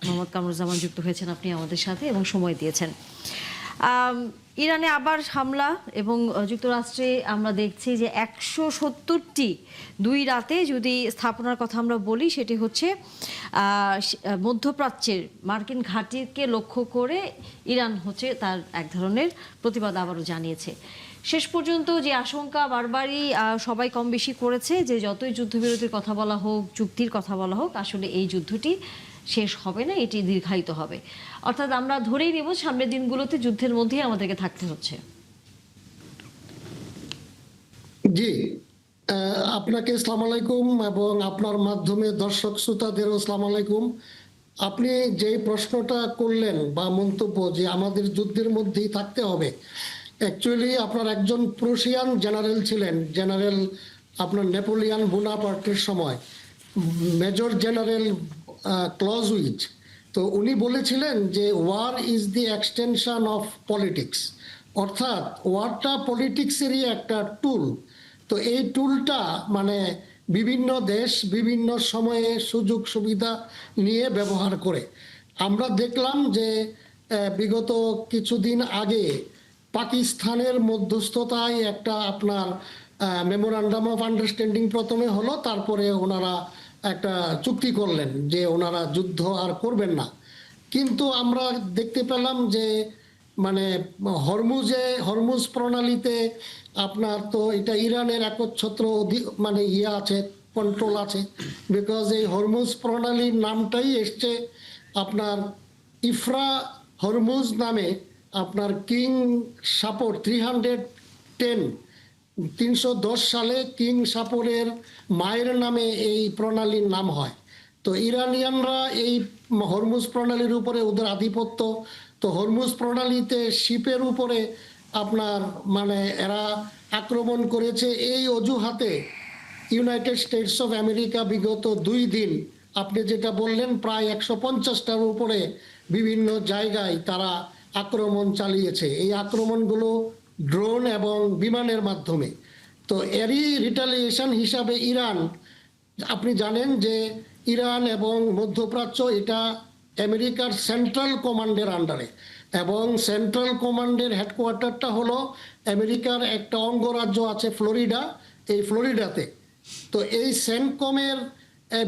মোহাম্মদ কামরুজ্জামান, যুক্ত হয়েছেন আপনি আমাদের সাথে এবং সময় দিয়েছেন। ইরানে আবার হামলা এবং যুক্তরাষ্ট্রে আমরা দেখছি যে 170টি 2 রাতে যদি স্থাপনার কথা আমরা বলি, সেটি হচ্ছে মধ্যপ্রাচ্যের মার্কিন ঘাঁটিকে লক্ষ্য করে ইরান হচ্ছে তার এক ধরনের প্রতিবাদ আবারও জানিয়েছে। শেষ পর্যন্ত যে আশঙ্কা বারবারই সবাই কম বেশি করেছে যে যতই যুদ্ধবিরতির কথা বলা হোক, চুক্তির কথা বলা হোক, আসলে এই যুদ্ধটি শেষ হবে না, এটি দীর্ঘায়িত হবে। অর্থাৎ আমরা ধরেই নেব সামনের দিনগুলোতে যুদ্ধের মধ্যেই আমাদেরকে থাকতে হচ্ছে। জি, আপনাকে আসসালামু আলাইকুম এবং আপনার মাধ্যমে দর্শক শ্রোতাদেরও আসসালামু আলাইকুম। আপনি যে প্রশ্নটা করলেন বা মন্তব্য যে আমাদের যুদ্ধের মধ্যেই থাকতে হবে, অ্যাকচুয়ালি আপনার একজন প্রুশিয়ান জেনারেল ছিলেন, জেনারেল আপনার নেপোলিয়ান বোনাপার্টের সময়, মেজর জেনারেল ক্লজউইচ। তো উনি বলেছিলেন যে war is the extension of politics, অর্থাৎ ওয়ারটা পলিটিক্সেরই একটা টুল। তো এই টুলটা মানে বিভিন্ন দেশ বিভিন্ন সময়ে সুযোগ সুবিধা নিয়ে ব্যবহার করে। আমরা দেখলাম যে বিগত কিছুদিন আগে পাকিস্তানের মধ্যস্থতায় একটা আপনার মেমোরান্ডাম অফ আন্ডারস্ট্যান্ডিং প্রথমে হলো, তারপরে ওনারা একটা চুক্তি করলেন যে ওনারা যুদ্ধ আর করবেন না। কিন্তু আমরা দেখতে পেলাম যে মানে হরমুজ প্রণালীতে আপনার তো এটা ইরানের একচ্ছত্র মানে আছে, কন্ট্রোল আছে, বিকজ এই হরমুজ প্রণালীর নামটাই এসছে আপনার ইফরা হরমুজ নামে। আপনার কিং সাপোর 310 সালে কিং সাপোরের মায়ের নামে এই প্রণালীর নাম হয়। তো ইরানিয়ানরা এই হরমুজ প্রণালীর উপরে ওদের আধিপত্য। তো হরমুজ প্রণালীতে শিপের উপরে আপনার মানে এরা আক্রমণ করেছে। এই অজুহাতে ইউনাইটেড স্টেটস অফ আমেরিকা বিগত 2 দিন আপনি যেটা বললেন প্রায় 150টার উপরে বিভিন্ন জায়গায় তারা আক্রমণ চালিয়েছে। এই আক্রমণগুলো ড্রোন এবং বিমানের মাধ্যমে। তো এরই রিটালিয়েশন হিসাবে ইরান, আপনি জানেন যে ইরান এবং মধ্যপ্রাচ্য এটা আমেরিকার সেন্ট্রাল কমান্ডের আন্ডারে, এবং সেন্ট্রাল কমান্ডের হেডকোয়ার্টারটা হলো আমেরিকার একটা অঙ্গরাজ্য আছে ফ্লোরিডা, এই ফ্লোরিডাতে। তো এই সেন্টকমের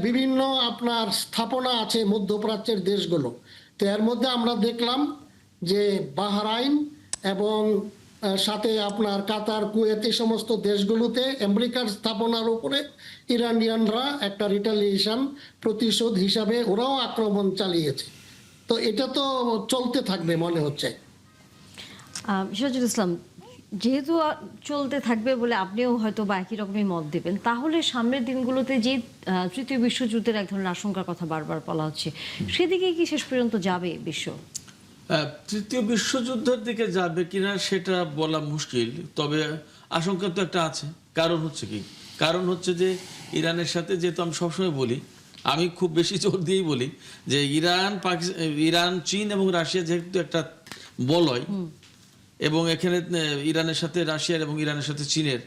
বিভিন্ন আপনার স্থাপনা আছে মধ্যপ্রাচ্যের দেশগুলো। তো এর মধ্যে আমরা দেখলাম যে বাহরাইন এবং সাথে আপনার কাতার, কুয়েত, এই সমস্ত দেশগুলোতে আমেরিকার স্থাপনার উপরে ইরানিয়ানরা একটা রিটালিয়েশন প্রতিশোধ হিসাবে ওরাও আক্রমণ চালিয়েছে। তো এটা তো চলতে থাকবে মনে হচ্ছে। সিরাজুল ইসলাম, যেহেতু চলতে থাকবে বলে আপনিও হয়তো বা একই রকমই মত দেবেন, তাহলে সামনের দিনগুলোতে যে তৃতীয় বিশ্বযুদ্ধের এক ধরনের আশঙ্কার কথা বারবার বলা হচ্ছে, সেদিকে কি শেষ পর্যন্ত যাবে বিশ্ব? তৃতীয় বিশ্বযুদ্ধের দিকে যাবে কিনা সেটা বলা মুশকিল, তবে আশঙ্কা তো একটা আছে। কারণ হচ্ছে যে ইরানের সাথে, যেহেতু আমি সবসময় বলি, আমি খুব বেশি জোর দিয়েই বলি যে ইরান, চীন এবং রাশিয়া যেহেতু একটা বলয়, এবং এখানে ইরানের সাথে রাশিয়ার এবং ইরানের সাথে চীনের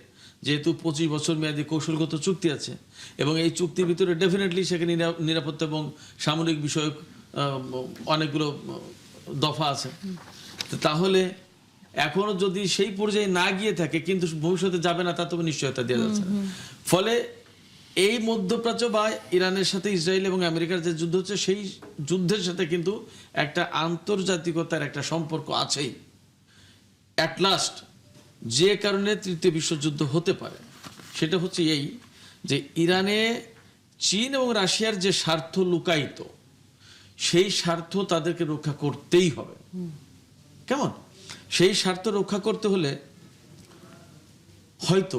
যেহেতু 25 বছর মেয়াদী কৌশলগত চুক্তি আছে, এবং এই চুক্তির ভিতরে ডেফিনেটলি সেখানে নিরাপত্তা এবং সামরিক বিষয়ক অনেকগুলো দফা আছে। তাহলে এখনো যদি সেই পর্যায়ে না গিয়ে থাকে, কিন্তু ভবিষ্যতে যাবে না তা তবে নিশ্চয়তা দেওয়া যাচ্ছে না। ফলে এই মধ্যপ্রাচ্য বা ইরানের সাথে ইসরায়েল এবং আমেরিকার যে যুদ্ধ হচ্ছে, সেই যুদ্ধের সাথে কিন্তু একটা আন্তর্জাতিকতার একটা সম্পর্ক আছেই। অ্যাট লাস্ট যে কারণে তৃতীয় বিশ্বযুদ্ধ হতে পারে সেটা হচ্ছে এই যে ইরানে চীন এবং রাশিয়ার যে স্বার্থ লুকায়িত, সেই স্বার্থ তাদেরকে রক্ষা করতেই হবে। কেমন? সেই স্বার্থ রক্ষা করতে হলে হয়তো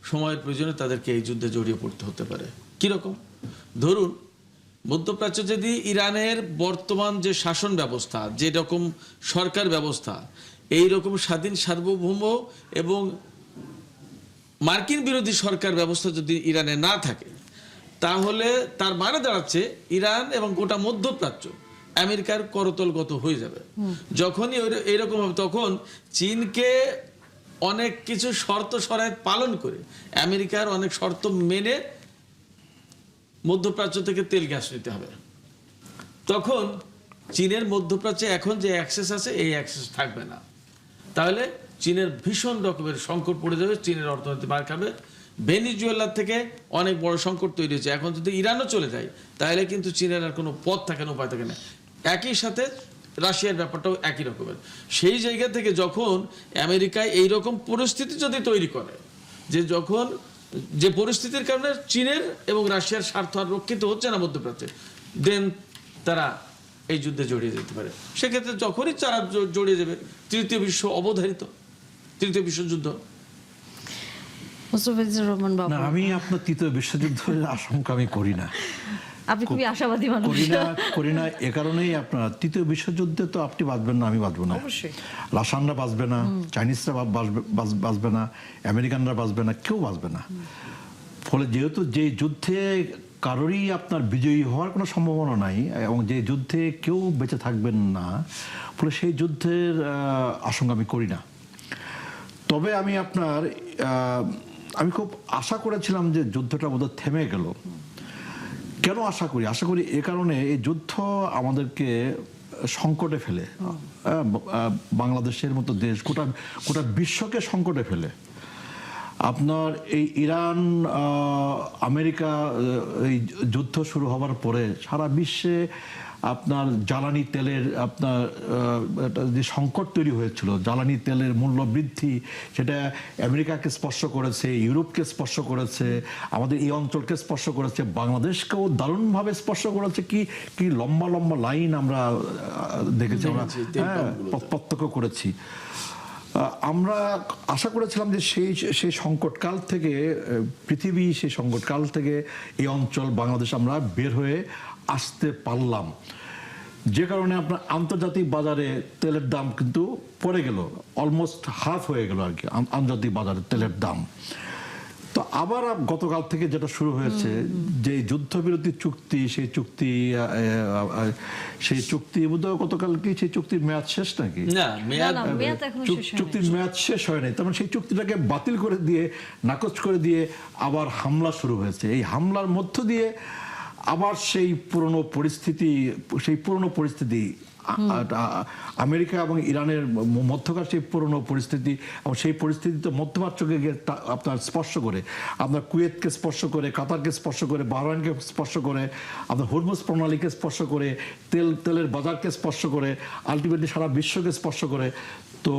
সময়ের প্রয়োজনে তাদেরকে এই যুদ্ধে জড়িয়ে পড়তে হতে পারে। কিরকম? ধরুন মধ্যপ্রাচ্য যদি ইরানের বর্তমান যে শাসন ব্যবস্থা, যে রকম সরকার ব্যবস্থা, এই রকম স্বাধীন সার্বভৌম এবং মার্কিন বিরোধী সরকার ব্যবস্থা যদি ইরানে না থাকে, তাহলে তার মানে দাঁড়াচ্ছে ইরান এবং গোটা মধ্যপ্রাচ্য আমেরিকার করতলগত হয়ে যাবে। যখনই এরকম হবে, তখন চীনকে অনেক কিছু শর্ত শরায়ত পালন করে, আমেরিকার অনেক শর্ত মেনে মধ্যপ্রাচ্য থেকে তেল গ্যাস নিতে হবে। তখন চীনের মধ্যপ্রাচ্যে এখন যে অ্যাক্সেস আছে, এই অ্যাক্সেস থাকবে না। তাহলে চীনের ভীষণ রকমের সংকট পড়ে যাবে, চীনের অর্থনীতি মার খাবে। ভেনিজুয়েলার থেকে অনেক বড় সংকট তৈরি হয়েছে, এখন যদি ইরানও চলে যায় তাহলে কিন্তু চীনের আর কোনো পথ থাকে না, উপায় থাকে না। একই সাথে রাশিয়ার ব্যাপারটাও একই রকমের। সেই জায়গা থেকে যখন আমেরিকায় এইরকম পরিস্থিতি যদি তৈরি করে, যে যখন যে পরিস্থিতির কারণে চীনের এবং রাশিয়ার স্বার্থ আর রক্ষিত হচ্ছে না মধ্যপ্রাচ্যে, দেন তারা এই যুদ্ধে জড়িয়ে যেতে পারে। সেক্ষেত্রে যখনই তারা জড়িয়ে যাবে, তৃতীয় বিশ্ব অবধারিত, তৃতীয় বিশ্বযুদ্ধ। মুস্তাফিজুর রহমান বাবু, না, আমি আপনার তৃতীয় বিশ্বযুদ্ধের আশঙ্কা আমি করি না। আপনি খুবই আশাবাদী মানুষ। করি না এ কারণেই, আপনার তৃতীয় বিশ্বযুদ্ধে তো আপনি বাঁচবেন না, আমি বাঁচবো না, রাশিয়ানরা বাঁচবে না, চাইনিজরা বাঁচবে না, আমেরিকানরা বাঁচবে না, কেউ বাঁচবে না। ফলে যেহেতু যে যুদ্ধে কারোরই আপনার বিজয়ী হওয়ার কোনো সম্ভাবনা নাই এবং যে যুদ্ধে কেউ বেঁচে থাকবেন না, ফলে সেই যুদ্ধের আশঙ্কা আমি করি না। তবে আমি আমি খুব আশা করেছিলাম যে যুদ্ধটা বোধহয় থেমে গেল। কেন আশা করি? আশা করি এ কারণে, এই যুদ্ধ আমাদেরকে সংকটে ফেলে, বাংলাদেশের মতো দেশ, গোটা বিশ্বকে সংকটে ফেলে। আপনার এই ইরান আমেরিকা এই যুদ্ধ শুরু হওয়ার পরে সারা বিশ্বে আপনার জ্বালানি তেলের আপনার যে সংকট তৈরি হয়েছিল, জ্বালানি তেলের মূল্য বৃদ্ধি, সেটা আমেরিকাকে স্পর্শ করেছে, ইউরোপকে স্পর্শ করেছে, আমাদের এই অঞ্চলকে স্পর্শ করেছে, বাংলাদেশকেও দারুণভাবে স্পর্শ করেছে। কি লম্বা লম্বা লাইন আমরা দেখেছি, আমরা প্রত্যক্ষ করেছি। আমরা আশা করেছিলাম যে সেই সংকটকাল থেকে পৃথিবী, সেই সংকটকাল থেকে এই অঞ্চল, বাংলাদেশ আমরা বের হয়ে আসতে পারলাম, যে কারণে আপনার আন্তর্জাতিক বাজারে তেলের দাম কিন্তু পড়ে গেল, অলমোস্ট হাফ হয়ে গেল আর কি আন্তর্জাতিক বাজারে তেলের দাম। তো আবার গতকাল থেকে যেটা শুরু হয়েছে, যে যুদ্ধবিরতি চুক্তি, সেই চুক্তি বোধহয় গতকাল কি সেই চুক্তির মেয়াদ শেষ নাকি? না, চুক্তির মেয়াদ শেষ হয় নাই। তার মানে সেই চুক্তিটাকে বাতিল করে দিয়ে, নাকচ করে দিয়ে আবার হামলা শুরু হয়েছে। এই হামলার মধ্য দিয়ে আবার সেই পুরনো পরিস্থিতি আমেরিকা এবং ইরানের মধ্যকার সেই পুরনো পরিস্থিতি, এবং সেই পরিস্থিতি তো মধ্যপ্রাচ্যকে আপনার স্পর্শ করে, আপনার কুয়েতকে স্পর্শ করে, কাতারকে স্পর্শ করে, বাহরাইনকে স্পর্শ করে, আপনার হরমুজ প্রণালীকে স্পর্শ করে, তেলের বাজারকে স্পর্শ করে, আলটিমেটলি সারা বিশ্বকে স্পর্শ করে। তো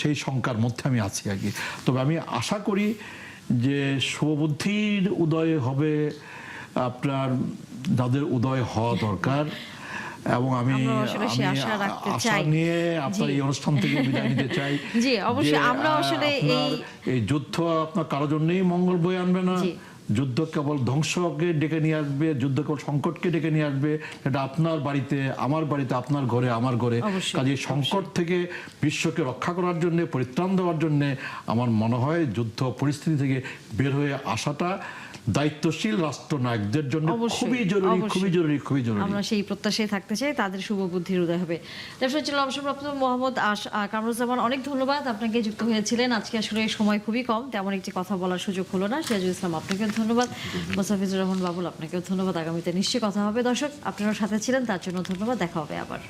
সেই শঙ্কার মধ্যে আমি আছি আর কি। তবে আমি আশা করি যে শুভবুদ্ধির উদয় হবে, আপনার যাদের উদয় হওয়া দরকার, এবং আমি আশা নিয়ে আপনার এই অনুষ্ঠান থেকে বিদায় নিতে চাই। জি, অবশ্যই। আমরা আসলে এই যুদ্ধ আপনার কারোর জন্যই মঙ্গল বয়ে আনবে না। যুদ্ধ কেবল ধ্বংসকে ডেকে নিয়ে আসবে, যুদ্ধ কেবল সংকটকে ডেকে নিয়ে আসবে। এটা আপনার বাড়িতে, আমার বাড়িতে, আপনার ঘরে, আমার ঘরে। কাজে সংকট থেকে বিশ্বকে রক্ষা করার জন্য, পরিত্রাণ দেওয়ার জন্য আমার মনে হয় যুদ্ধ পরিস্থিতি থেকে বের হয়ে আসাটা দায়িত্বশীল রাষ্ট্রনায়কদের জন্য খুবই জরুরি, খুবই জরুরি, খুবই জরুরি। আমরা সেই প্রত্যাশায় থাকতে চাই, তাদের শুভ বুদ্ধির উদয় হবে। দর্শক ছিল অবসরপ্রাপ্ত মোহাম্মদ কামরুজ্জামান, অনেক ধন্যবাদ আপনাকে যুক্ত হয়েছিলেন। আজকে আসলে সময় খুবই কম, তেমন একটি কথা বলার সুযোগ হলো না। সিরাজুল ইসলাম, আপনাকেও ধন্যবাদ। মুস্তাফিজুর রহমান বাবুল, আপনাকেও ধন্যবাদ। আগামীতে নিশ্চয়ই কথা হবে। দর্শক, আপনারাও সাথে ছিলেন, তার জন্য ধন্যবাদ। দেখা হবে আবার।